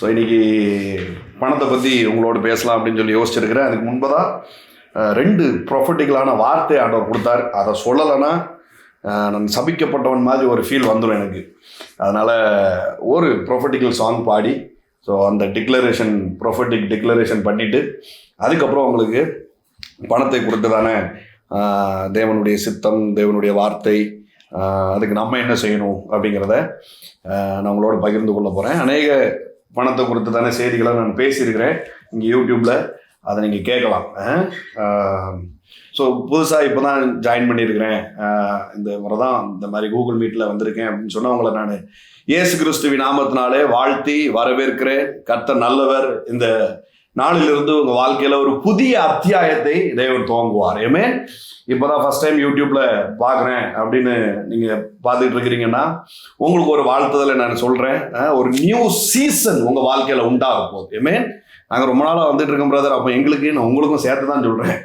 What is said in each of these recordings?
So இன்னைக்கு பணத்தை பற்றி உங்களோட பேசலாம் அப்படின்னு சொல்லி யோசிச்சிருக்கிறேன். அதுக்கு முன்பதான் 2 ப்ரொஃபட்டிக்கலான வார்த்தை ஆண்டவர் கொடுத்தார். அதை சொல்லலைன்னா நான் சபிக்கப்பட்டவன் மாதிரி ஒரு ஃபீல் வந்துடும் எனக்கு. அதனால் ஒரு ப்ரொஃபட்டிக்கல் சாங் பாடி ஸோ அந்த ப்ரொஃபட்டிக் டிக்ளரேஷன் பண்ணிவிட்டு அதுக்கப்புறம் உங்களுக்கு பணத்தை கொடுத்து தானே தேவனுடைய சித்தம், தேவனுடைய வார்த்தை, அதுக்கு நம்ம என்ன செய்யணும் அப்படிங்கிறத நான் உங்களோட பகிர்ந்து கொள்ள போகிறேன். அநேக பணத்தை கொடுத்து தானே செய்திகளை நான் பேசியிருக்கிறேன் இங்கே யூடியூப்பில், அதை நீங்கள் கேட்கலாம். ஸோ புதுசாக இப்போ தான் ஜாயின் பண்ணியிருக்கிறேன், இந்த முறை தான் இந்த மாதிரி கூகுள் மீட்டில் வந்திருக்கேன் அப்படின்னு சொன்னால் உங்களை நான் இயேசு கிறிஸ்துவின் நாமத்தினாலே வாழ்த்தி வரவேற்கிறேன். கர்த்தர் நல்லவர். இந்த நாளிலிருந்து உங்கள் வாழ்க்கையில் ஒரு புதிய அத்தியாயத்தை தேவன் துவங்குவார். ஏமே இப்போ தான் ஃபஸ்ட் டைம் யூடியூப்பில் பார்க்குறேன் அப்படின்னு நீங்கள் பார்த்துட்டு இருக்கிறீங்கன்னா உங்களுக்கு ஒரு வாழ்த்துதலை நான் சொல்கிறேன். ஒரு நியூ சீசன் உங்கள் வாழ்க்கையில் உண்டாக போகுது. ஏமே நாங்கள் ரொம்ப நாளாக வந்துட்டு இருக்கோம் பிரதர், அப்போ எங்களுக்கு நான் உங்களுக்கும் சேர்த்து தான் சொல்கிறேன்.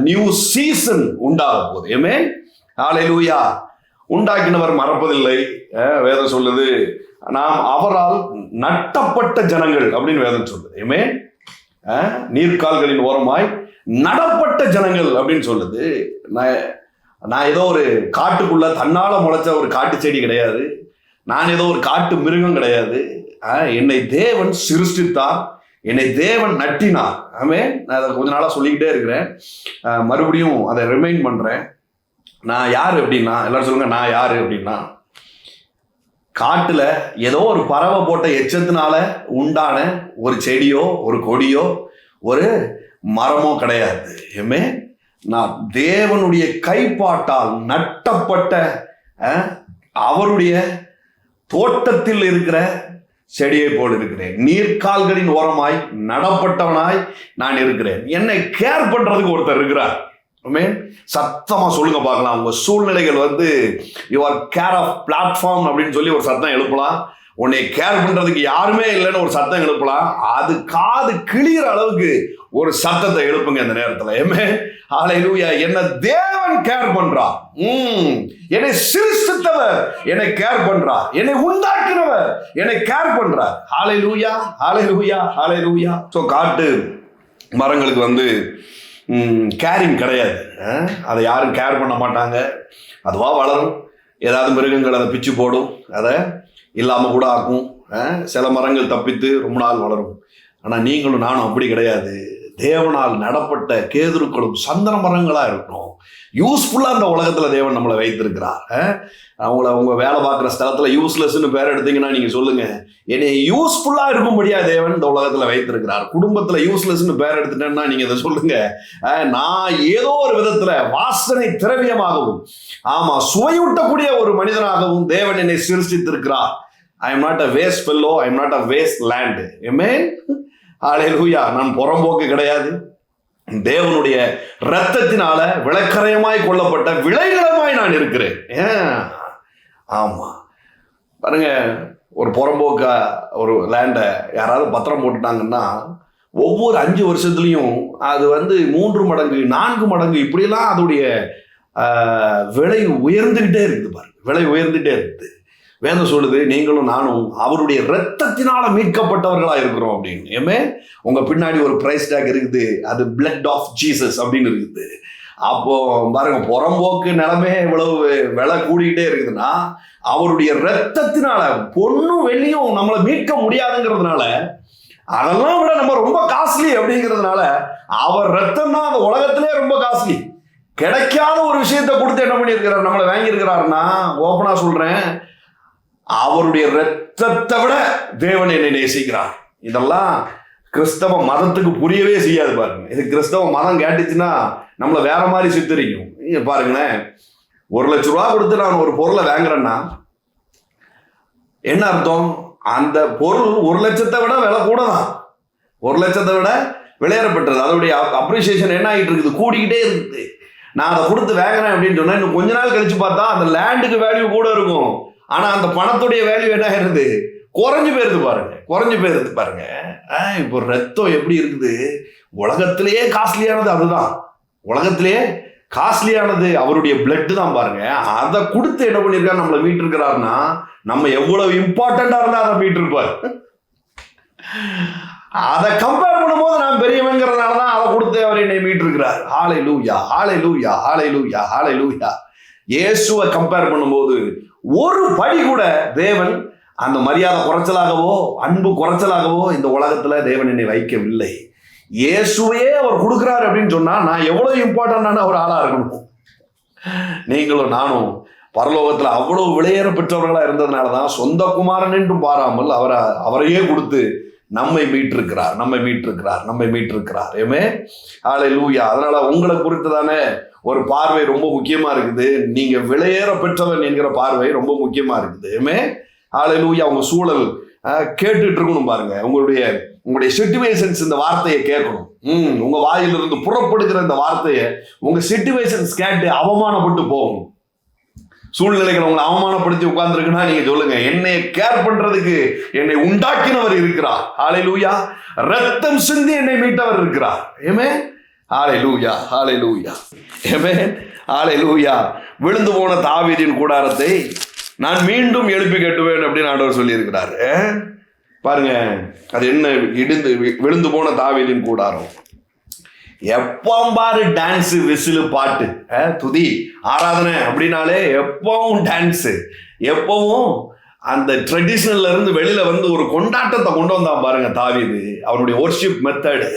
நியூ சீசன் உண்டாக போகுது. ஏமே ஹல்லேலூயா. உண்டாக்கினவர் மறப்பதில்லை. வேதம் சொல்லுது நாம் அவரால் நட்டப்பட்ட ஜனங்கள் அப்படின்னு வேதம் சொல்லுது. ஏமே நீர்க்கால்களின் ஓரமாய் நடப்பட்ட ஜனங்கள் அப்படின்னு சொல்லுது. நான் ஏதோ ஒரு காட்டுக்குள்ள தன்னால முளைச்ச ஒரு காட்டு செடி கிடையாது. நான் ஏதோ ஒரு காட்டு மிருகம் கிடையாது. என்னை தேவன் சிருஷ்டித்தார், என்னை தேவன் நட்டினார். ஆமே நான் அதை கொஞ்ச நாளாக சொல்லிக்கிட்டே இருக்கிறேன், மறுபடியும் அதை ரிமைண்ட் பண்ணுறேன். நான் யார் அப்படின்னா, எல்லாரும் சொல்லுங்க, நான் யார் அப்படின்னா, காட்டுல ஏதோ ஒரு பறவை போட்ட எச்சத்தினால உண்டான ஒரு செடியோ ஒரு கொடியோ ஒரு மரமோ கிடையாது. ஏமே நான் தேவனுடைய கைப்பாட்டால் நட்டப்பட்ட அவருடைய தோட்டத்தில் இருக்கிற செடியை போல் இருக்கிறேன். நீர்க்கால்களின் ஓரமாய் நடப்பட்டவனாய் நான் இருக்கிறேன். என்னை கேர் பண்றதுக்கு ஒருத்தர் இருக்கிறார். சத்தமா சொல்லுங்க பார்க்கலாம். உங்க சூழ்நிலைகள் யுவர் கேர் ஆஃப் பிளாட்ஃபார்ம் அப்படின்னு சொல்லி ஒரு சத்தம் எழுப்பலாம். உன்னை கேர் பண்றதுக்கு யாருமே இல்லைன்னு ஒரு சத்தம் எழுப்பலாம். அது காது கிளியிற அளவுக்கு ஒரு சத்தத்தை எழுப்புங்க இந்த நேரத்தில். ஏமே ஹல்லேலூயா. என்ன தேவன் கேர் பண்றார். என்னை சிருஷ்டித்தவர் என்னை கேர் பண்றார். என்னை உண்டாக்கினவர் என்னை கேர் பண்றார். ஹல்லேலூயா, ஹல்லேலூயா, ஹல்லேலூயா. ஸோ காட்டு மரங்களுக்கு கேரிங் கிடையாது. அதை யாரும் கேர் பண்ண மாட்டாங்க. அதுவாக வளரும். ஏதாவது மிருகங்கள் அதை பிச்சு போடும், அதை இல்லாமல் கூட ஆக்கும். சில மரங்கள் தப்பித்து ரொம்ப நாள் வளரும். ஆனால் நீங்களும் நானும் அப்படி கிடையாது. தேவனால் நடப்பட்ட கேதுருக்களும் சந்தன மரங்களாக இருக்கணும். யூஸ்ஃபுல்லாக அந்த உலகத்தில் தேவன் நம்மளை வைத்திருக்கிறார். உங்கள் வேலை பார்க்குற ஸ்தலத்தில் யூஸ்லெஸ்ன்னு பேர் எடுத்தீங்கன்னா நீங்கள் சொல்லுங்கள், என்னை யூஸ்ஃபுல்லாக இருக்கும்படியா தேவன் இந்த உலகத்தில் வைத்திருக்கிறார். குடும்பத்தில் யூஸ்லெஸ்ன்னு பேர் எடுத்துட்டேன்னா நீங்கள் இதை சொல்லுங்கள், நான் ஏதோ ஒரு விதத்தில் வாசனை திரவியமாகவும் சுவையூட்டக்கூடிய ஒரு மனிதனாகவும் தேவன் என்னை சிருஷ்டித்திருக்கிறார். I am not a waste fellow, I am not a waste land. Amen, hallelujah. நான் புறம்போக்கு கிடையாது. தேவனுடைய இரத்தத்தினால விளக்கரையமாய் கொள்ளப்பட்ட விளைநிலமாய் நான் இருக்கிறேன். ஆமா பாருங்க, ஒரு புறம்போக்க ஒரு லேண்டை யாராவது பத்திரம் போட்டுட்டாங்கன்னா ஒவ்வொரு 5 வருஷத்துலையும் அது 3 மடங்கு 4 மடங்கு இப்படியெல்லாம் அதோடைய விலை உயர்ந்துகிட்டே இருக்குது. பாருங்க, விலை உயர்ந்துகிட்டே இருக்குது. வேதம் சொல்லுது நீங்களும் நானும் அவருடைய இரத்தத்தினால மீட்கப்பட்டவர்களா இருக்கிறோம் அப்படின்னு. ஏமே உங்க பின்னாடி ஒரு பிரைஸ் டேக் இருக்குது, அது பிளட் ஆஃப் ஜீசஸ் அப்படின்னு இருக்குது. அப்போ பாருங்க, புறம்போக்கு நிலமே இவ்வளவு விலை கூடிக்கிட்டே இருக்குதுன்னா அவருடைய இரத்தத்தினால பொண்ணும் வெள்ளியும் நம்மளை மீட்க முடியாதுங்கிறதுனால, அதெல்லாம் விட நம்ம ரொம்ப காஸ்ட்லி அப்படிங்கிறதுனால அவர் ரத்தம் தான் அந்த உலகத்திலே ரொம்ப காஸ்ட்லி. கிடைக்காத ஒரு விஷயத்தை கொடுத்து என்ன பண்ணியிருக்கிறார், நம்மளை வாங்கியிருக்கிறாருன்னா, ஓப்பனா சொல்றேன், அவருடைய இரத்தத்தை விட தேவன் என்னை நேசிக்கிறார். இதெல்லாம் கிறிஸ்தவ மதத்துக்கு புரியவே செய்யாது. பாருங்க, இது கிறிஸ்தவ மதம் கேட்டுச்சுன்னா நம்மளை வேற மாதிரி சித்தரிக்கும். பாருங்களேன், 1 லட்ச ரூபா கொடுத்து நான் ஒரு பொருளை வாங்குறேன்னா என்ன அர்த்தம்? அந்த பொருள் 1 லட்சத்தை விட விலை கூட தான், 1 லட்சத்தை விட விளையாடப்பட்டது. அதோடைய அப்ரிசியேஷன் என்ன ஆகிட்டு இருக்குது, கூடிக்கிட்டே இருக்குது. நான் அதை கொடுத்து வாங்குறேன் அப்படின்னு சொன்னா இன்னும் கொஞ்ச நாள் கழிச்சு பார்த்தா அந்த லேண்டுக்கு வேல்யூ கூட இருக்கும். ஆனா அந்த பணத்துடைய வேல்யூ என்ன ஆயிருது, குறைஞ்சு போயிருது. பாருங்க, குறைஞ்சு போயிருது. பாருங்க, இப்போ ரத்தம் எப்படி இருக்குது, உலகத்திலேயே காஸ்ட்லியானது அதுதான். உலகத்திலேயே காஸ்ட்லியானது அவருடைய பிளட் தான். பாருங்க, அதை கொடுத்து என்ன பண்ணியிருக்காரு, நம்மளை மீட்டிருக்கிறாருன்னா நம்ம எவ்வளவு இம்பார்ட்டண்டா இருந்தா அதை மீட்டிருப்பார். அதை கம்பேர் பண்ணும்போது நான் பெரியவங்கிறதுனால தான் அதை கொடுத்து அவர் என்னை மீட்டிருக்கிறார். ஹல்லேலூயா, ஹல்லேலூயா, ஹல்லேலூயா, ஹல்லேலூயா. இயேசுவை கம்பேர் பண்ணும்போது ஒரு படி கூட தேவன் அந்த மரியாதை குறைச்சலாகவோ அன்பு குறைச்சலாகவோ இந்த உலகத்துல தேவன் என்னை வைக்கவில்லை. இயேசுவையே அவர் கொடுக்குறாரு அப்படின்னு சொன்னா நான் எவ்வளவு இம்பார்ட்டன்டான ஒரு ஆளா இருக்கணும். நீங்களும் நானும் பரலோகத்துல அவ்வளவு விலையேற பெற்றவர்களா இருந்ததுனாலதான் சொந்த குமாரன் என்றும் பாராமல் அவரையே கொடுத்து நம்மை மீட்டிருக்கிறார். ஏமே ஹல்லேலூயா. அதனால உங்களை குறித்துதானே ஒரு பார்வை ரொம்ப முக்கியமா இருக்குது. நீங்க விலையேற பெற்றவன் என்கிற பார்வை ரொம்ப முக்கியமா இருக்குது. ஏமே ஹல்லேலூயா. உங்க சூழல் கேட்டுட்டு இருக்கணும் பாருங்க. உங்களுடைய சிச்சுவேஷன்ஸ் இந்த வார்த்தையை கேட்கணும். உங்க வாயிலிருந்து புறப்படுகிற இந்த வார்த்தையை உங்க சிச்சுவேஷன்ஸ் கேட்டு அவமானப்பட்டு போகணும். சூழ்நிலைகளை உங்களை அவமானப்படுத்தி உட்கார்ந்துருக்குன்னா நீங்க சொல்லுங்க, என்னை கேர் பண்றதுக்கு என்னை உண்டாக்கினவர் இருக்கிறார். ஹல்லேலூயா. ரத்தம் சிந்தி என்னை மீட்டவர் இருக்கிறார். ஏமே ஹல்லேலூயா, ஹல்லேலூயா, ஏமே ஹல்லேலூயா. விழுந்து போன தாவீதின் கூடாரத்தை நான் மீண்டும் எழுப்பி கட்டுவேன் அப்படின்னு ஆண்டவர் சொல்லி இருக்கிறாரு. பாருங்க, அது என்ன? விழுந்து போன தாவீதின் கூடாரம். எப்பவும் பாரு டான்ஸு, விசிலு, பாட்டு, துதி, ஆராதனை அப்படின்னாலே எப்பவும் டான்ஸு, எப்பவும் அந்த ட்ரெடிஷ்னல்ல இருந்து வெளியில வந்து ஒரு கொண்டாட்டத்தை கொண்டு வந்தான் பாருங்க தாவீது. அவனுடைய வொர்ஷிப் மெத்தடு.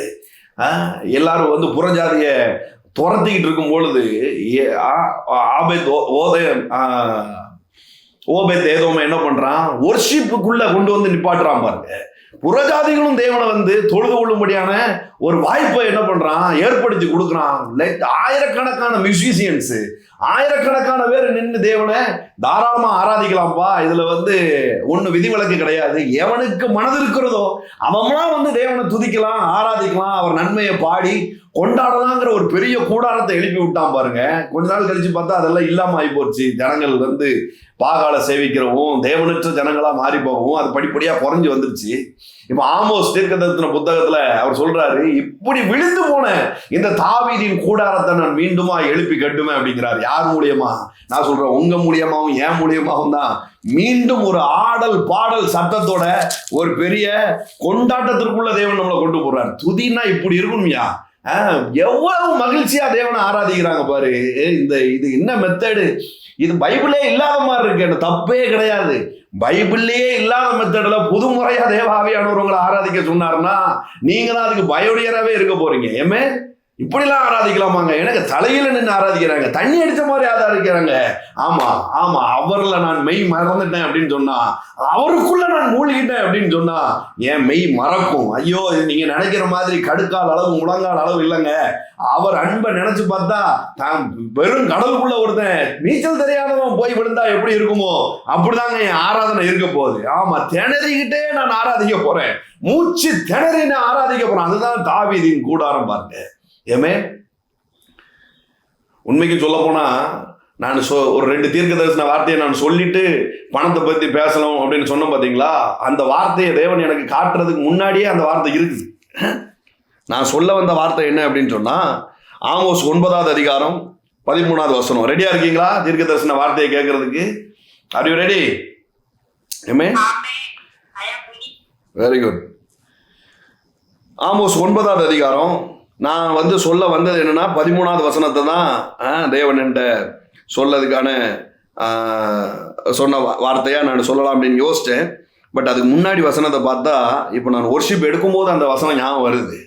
எல்லாரும் வந்து புறஜாதிய துரத்திக்கிட்டு இருக்கும் பொழுது ஓபேத் ஏதோம என்ன பண்றான்? வொர்ஷிப்புக்குள்ள கொண்டு வந்து நிப்பாட்டுறான் பாருங்க. புறஜாதிகளும் தேவனை வந்து தொழுது கொள்ளும்படியான ஒரு வாய்ப்பை என்ன பண்றான்? ஏற்படுத்தி கொடுக்குறான். ஆயிரக்கணக்கான மியூசிஷியன்ஸ், ஆயிரக்கணக்கான பேர் நின்று தேவனை தாராளமா ஆராதிக்கலாம்ப்பா. இதுல வந்து ஒண்ணு விதிவிலக்கு கிடையாது. எவனுக்கு மனது இருக்கிறதோ அவன்லாம் வந்து தேவனை துதிக்கலாம், ஆராதிக்கலாம், அவர் நன்மையை பாடி கொண்டாடலாங்கிற ஒரு பெரிய கூடாரத்தை எழுப்பி விட்டான் பாருங்க. கொஞ்ச நாள் கழிச்சு பார்த்தா அதெல்லாம் இல்லாம ஆகி போச்சு. ஜனங்கள் வந்து பாகால சேவிக்கிறவும் தேவனற்ற ஜனங்களா மாறி போகவும் அது படிப்படியா குறைஞ்சு வந்துருச்சு. இப்ப ஆமோஸ் தீர்க்கதரிசன புத்தகத்துல அவர் சொல்றாரு, இப்படி விழுந்து போன இந்த தாவீதின் கூடாரத்தை நான் மீண்டுமா எழுப்பி கட்டுவேன் அப்படிங்கிறார். யார் மூலியமா? நான் சொல்றேன், உங்க மூலியமாவும் என் மூலியமாவும் தான் மீண்டும் ஒரு ஆடல் பாடல் சத்தத்தோட ஒரு பெரிய கொண்டாட்டத்திற்குள்ள தேவன் நம்மளை கொண்டு போறார். துதினா இப்படி இருக்கணும்யா. எவ்வளவு மகிழ்ச்சியா தேவனை ஆராதிக்கிறாங்க பாரு. இது என்ன மெத்தடு? இது பைபிளே இல்லாத மாதிரி இருக்கு. என்ன தப்பே கிடையாது. பைபிள்லயே இல்லாத மெத்தட்ல புது முறையா தேவாவியானவர்களை ஆராதிக்க சொன்னார்னா நீங்க தான் அதுக்கு பயோடியராகவே இருக்க போறீங்க. ஏமே இப்படிலாம் ஆராதிக்கலாமாங்க? எனக்கு தலையில நின்று ஆராதிக்கிறாங்க, தண்ணி அடிச்ச மாதிரி ஆராதிக்கிறாங்க. ஆமா ஆமா, அவர்ல நான் மெய் மறந்துட்டேன் அப்படின்னு சொன்னா, அவருக்குள்ள நான் மூழ்கிட்டேன் அப்படின்னு சொன்னா என் மெய் மறக்கும். ஐயோ, நீங்க நினைக்கிற மாதிரி கடுக்கால் அளவு முழங்கால் அளவு இல்லைங்க. அவர் அன்பை நினைச்சு பார்த்தா தான் வெறும் கடலுக்குள்ள ஒருத்தன் நீச்சல் தெரியாதவன் போய் விழுந்தா எப்படி இருக்குமோ அப்படிதாங்க என் ஆராதனை இருக்க போகுது. ஆமா, திணறிக்கிட்டே நான் ஆராதிக்க போறேன், மூச்சு திணறி நான் ஆராதிக்க போறேன். அதுதான் தாவீதின் கூடாரம் பாருங்க. ஏமே உண்மைக்கு சொல்ல போனா நான் ஒரு 2 தீர்க்க தரிசன வார்த்தையை நான் சொல்லிட்டு பணத்தை பத்தி பேசலாம் அப்படின்னு சொன்னேன் பாத்தீங்களா? அந்த வார்த்தையை தேவன் எனக்கு காட்டுறதுக்கு முன்னாடியே அந்த வார்த்தை இருக்குது. நான் சொல்ல வந்த வார்த்தை என்ன அப்படின்னு சொன்னா, ஆமோஸ் 9வது அதிகாரம் 13வது வசனம். ரெடியா இருக்கீங்களா தீர்க்க தரிசன வார்த்தையை கேட்கறதுக்கு? Are you ready? Amen very good. Amos 9வது அதிகாரம். நான் வந்து சொல்ல வந்தது என்னன்னா 13வது வசனத்தை தான் தேவன் என்கிட்ட சொல்லதுக்கான சொன்ன வார்த்தையா நான் சொல்லலாம் அப்படின்னு யோசிச்சேன். பட் அதுக்கு முன்னாடி வசனத்தை பார்த்தா இப்போ நான் வொர்ஷிப் எடுக்கும்போது அந்த வசனம் ஞாபகம் வருது.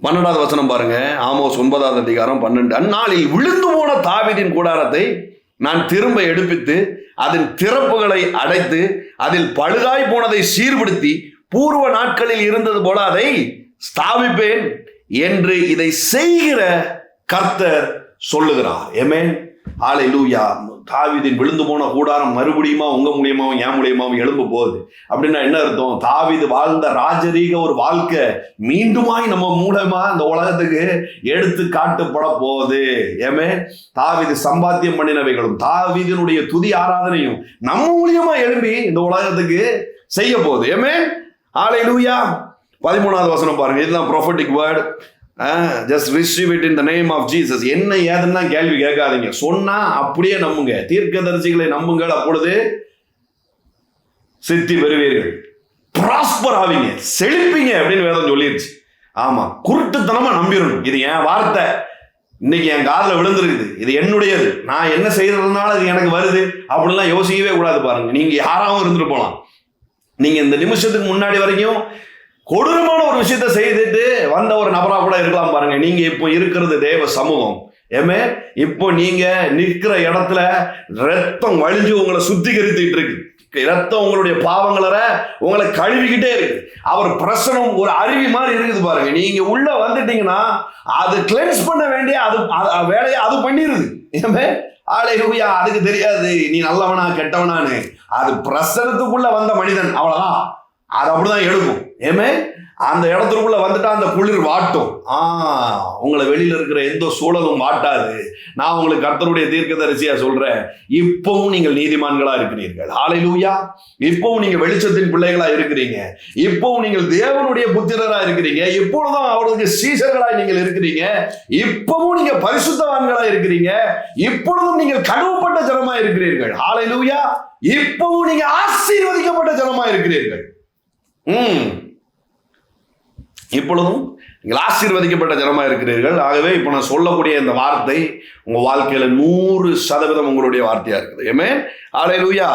12வது வசனம் பாருங்க. ஆமோஸ் 9வது அதிகாரம் 12. அந்நாளில் விழுந்து போன தாவீதின் கூடாரத்தை நான் திரும்ப எடுப்பித்து அதன் திறப்புகளை அடைத்து அதில் பழுதாய் போனதை சீர்படுத்தி பூர்வ நாட்களில் இருந்தது போல அதை ஸ்தாபிப்பேன் என்று இதை செய்கிற கர்த்தர் சொல்லுகிறார். ஆமென், ஹல்லேலூயா. தாவீதின் விழுந்து போன கூடாரம் மறுபடியுமா உங்க மூலியமாவும் என் மூலியமாவும் எழும்ப போகுது. அப்படின்னா என்ன அர்த்தம்? தாவீது வாழ்ந்த ராஜரீக ஒரு வாழ்க்கை மீண்டுமாய் நம்ம மூலமா இந்த உலகத்துக்கு எடுத்து காட்டப்பட போகுது. ஏமே தாவீது சம்பாத்தியம் பண்ணினவைகளும் தாவீதினுடைய துதி ஆராதனையும் நம்ம மூலியமா எழும்பி இந்த உலகத்துக்கு செய்ய போகுது. ஏமே ஹல்லேலூயா. 13வது வசனம் பாருங்க. இதுதான் prophetic word. Just receive it in the name of Jesus. என்ன ஏதுன்னா கேள்வி கேட்காதீங்க, சொன்னா அப்படியே நம்புங்க. தீர்க்கதரிசிகளை நம்புங்கள், அப்பொழுது சித்தி பெறுவீர்கள். ப்ராஸ்பர் ஆவீங்க, செழிப்பீங்க அப்படின்னு வேதம் சொல்லிருச்சு. ஆமா, குருட்டுத்தனமா நம்பிடணும். இது என் வார்த்தை, இன்னைக்கு என் காதுல விழுந்திருக்குது, இது என்னுடையது, நான் என்ன செய்யறதுனால இது எனக்கு வருது அப்படின்லாம் யோசிக்கவே கூடாது. பாருங்க, நீங்க யாராவும் இருந்துட்டு போலாம். நீங்க இந்த நிமிஷத்துக்கு முன்னாடி வரைக்கும் கொடூரமான ஒரு விஷயத்த செய்துட்டு வந்த ஒரு நபரா கூட இருக்கலாம். பாருங்க, நீங்க இப்போ இருக்கிறது தேவ சமூகம். ஏமே, இப்போ நீங்க நிற்கிற இடத்துல ரத்தம் வழிஞ்சு உங்களை சுத்திகரித்துட்டு இருக்கு. ரத்தம் உங்களுடைய பாவங்கள உங்களை கழுவிக்கிட்டே இருக்கு. அவர் பிரசனம் ஒரு அருவி மாதிரி இருக்குது. பாருங்க, நீங்க உள்ள வந்துட்டீங்கன்னா அது கிளென்ஸ் பண்ண வேண்டிய அது வேலையை அது பண்ணிருது. ஏமே, ஆலையா, அதுக்கு தெரியாது நீ நல்லவனா கெட்டவனான்னு. அது பிரசனத்துக்குள்ள வந்த மனிதன், அவ்வளவுதான், அது அப்படிதான் எடுக்கும். ஏமே, அந்த இடத்துக்குள்ள வந்துட்டா அந்த குளிர் வாட்டும். உங்களை வெளியில இருக்கிற எந்த சூழலும் வாட்டாது. நான் உங்களுக்கு கர்த்தருடைய தீர்க்கதரிசியா சொல்றேன், இப்பவும் நீங்கள் நீதிமான்களா இருக்கிறீர்கள். ஹல்லேலூயா. இப்பவும் நீங்க வெளிச்சத்தின் பிள்ளைகளா இருக்கிறீங்க. இப்பவும் நீங்கள் தேவனுடைய புத்திரரா இருக்கிறீங்க. இப்பொழுதும் அவருக்கு சீஷர்களா நீங்கள் இருக்கிறீங்க. இப்பவும் நீங்க பரிசுத்தவான்களா இருக்கிறீங்க. இப்பொழுதும் நீங்கள் கழுவப்பட்ட ஜனமா இருக்கிறீர்கள். ஹல்லேலூயா. இப்பவும் நீங்க ஆசீர்வதிக்கப்பட்ட ஜனமா இருக்கிறீர்கள். இப்பொழுதும் நீங்கள் ஆசீர்வதிக்கப்பட்ட ஜனமா இருக்கிறீர்கள். ஆகவே இப்போ நான் சொல்லக்கூடிய இந்த வார்த்தை உங்க வாழ்க்கையில 100% உங்களுடைய வார்த்தையா இருக்குது. ஆமென். ஹல்லேலூயா.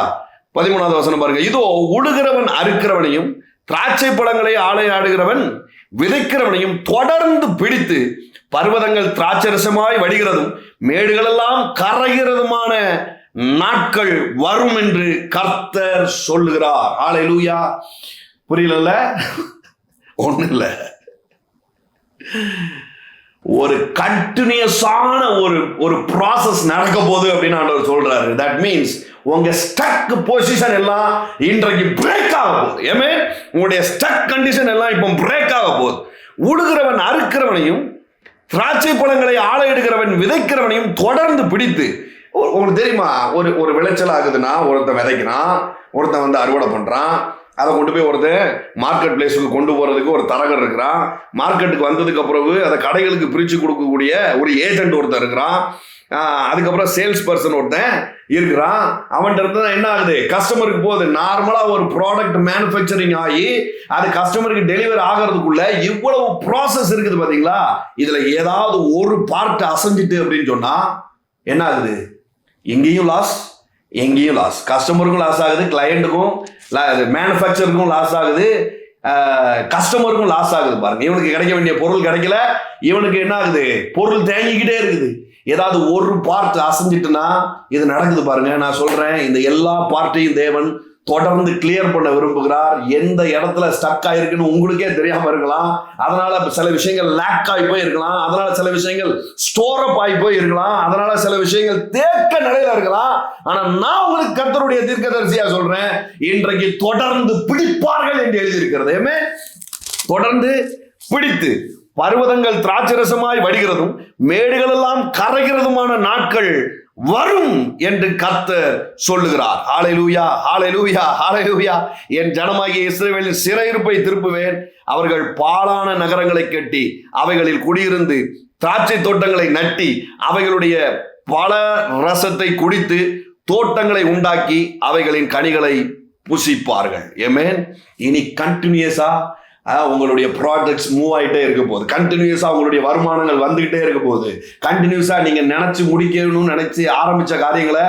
13வது வசனம் பாருங்க. இதோ உழுகிறவன் அறுக்கிறவனையும் திராட்சை பழங்களை ஆலையாடுகிறவன் விதைக்கிறவனையும் தொடர்ந்து பிடித்து பர்வதங்கள் திராட்சரசமாய் வடிகிறதும் மேடுகளெல்லாம் கரைகிறதுமான நாட்கள் வரும் என்று கர்த்தர் சொல்லுகிறார். ஹல்லேலூயா. புரியல? ஒண்ணு இல்ல, ஒரு கண்டினியூஸான ஒரு ப்ராசஸ் நடக்க போகுது அப்படின்னு ஆண்டவர் சொல்றாரு. தட் மீன்ஸ் உங்க ஸ்டக் பொசிஷன் எல்லாம் இன்றைக்கு பிரேக் ஆக போகுது. ஏமே, உங்களுடைய ஸ்டக் கண்டிஷன் எல்லாம் இப்போ பிரேக் ஆக போகுது. உழுகிறவன் அறுக்கிறவனையும் திராட்சை பழங்களை ஆலையிடுகிறவன் விதைக்கிறவனையும் தொடர்ந்து பிடித்து. உங்களுக்கு தெரியுமா, ஒரு விளைச்சல் ஆகுதுன்னா ஒருத்தன் விதைக்கிறான், ஒருத்தன் வந்து அறுவடை பண்றான், அதை கொண்டு போய் ஒருத்தன் மார்க்கெட் பிளேஸுக்கு கொண்டு போகிறதுக்கு ஒரு தரகர் இருக்கிறான். மார்க்கெட்டுக்கு வந்ததுக்கு பிறகு அதை கடைகளுக்கு பிரித்து கொடுக்கக்கூடிய ஒரு ஏஜென்ட் ஒருத்தன் இருக்கிறான். அதுக்கப்புறம் சேல்ஸ் பர்சன் ஒருத்தன் இருக்கிறான். அவன்கிட்ட இருந்து என்ன ஆகுது, கஸ்டமருக்கு போகுது. நார்மலாக ஒரு ப்ராடக்ட் மேனுஃபேக்சரிங் ஆகி அது கஸ்டமருக்கு டெலிவரி ஆகிறதுக்குள்ள இவ்வளவு ப்ராசஸ் இருக்குது பார்த்தீங்களா. இதில் ஏதாவது ஒரு பார்ட் அசைஞ்சிட்டு அப்படின்னு சொன்னால் என்ன ஆகுது, எங்கேயும் லாஸ், எங்கேயும் லாஸ். கஸ்டமருக்கும் லாஸ் ஆகுது, கிளையண்ட்டுக்கும், மேனுஃபேக்சருக்கும் லாஸ் ஆகுது, கஸ்டமருக்கும் லாஸ் ஆகுது. பாருங்க, இவனுக்கு கிடைக்க வேண்டிய பொருள் கிடைக்கல, இவனுக்கு என்ன ஆகுது, பொருள் தேங்கிக்கிட்டே இருக்குது. ஏதாவது ஒரு பார்ட் அசைஞ்சிட்டுனா இது நடக்குது. பாருங்க, நான் சொல்றேன், இந்த எல்லா பார்ட்டையும் தேவன் தொடர்ந்து கிளியர் பண்ண விரும்புகிறார். எந்த இடத்துல ஸ்டக் ஆயிருக்குன்னு உங்களுக்கே தெரியாம இருக்கலாம். அதனால சில விஷயங்கள் லேக் ஆகி போய் இருக்கலாம். அதனால சில விஷயங்கள் ஸ்டோர் அப் ஆகி போய் இருக்கலாம். அதனால சில விஷயங்கள் தேக்க நிலையில இருக்கலாம். ஆனா நான் உங்களுக்கு கர்த்தருடைய தீர்க்கதரிசியா சொல்றேன், இன்றைக்கு தொடர்ந்து பிடிப்பார்கள் என்று எழுதியிருக்கிறது. தொடர்ந்து பிடித்து பர்வதங்கள் திராட்சரசமாய் வடிகிறதும் மேடுகள் எல்லாம் கரைகிறதுமான நாட்கள் வரும் என்று கர்த்தர் சொல்லுகிறார். ஹல்லேலூயா, ஹல்லேலூயா, ஹல்லேலூயா. என் ஜனமாகிய இஸ்ரவேலின் சிறையிருப்பை திருப்புவேன். அவர்கள் பாழான நகரங்களை கட்டி அவைகளில் குடியிருந்து திராட்சை தோட்டங்களை நட்டி அவைகளுடைய பல ரசத்தை குடித்து தோட்டங்களை உண்டாக்கி அவைகளின் கனிகளை புசிப்பார்கள். ஆமென். இனி கண்டினியூஸா உங்களுடைய ப்ராஜெக்ட்ஸ் மூவ் ஆகிட்டே இருக்க போகுது. கண்டினியூஸாக உங்களுடைய வருமானங்கள் வந்துகிட்டே இருக்க போகுது. கண்டினியூஸாக நீங்கள் நினச்சி முடிக்கணும்னு நினச்சி ஆரம்பித்த காரியங்களை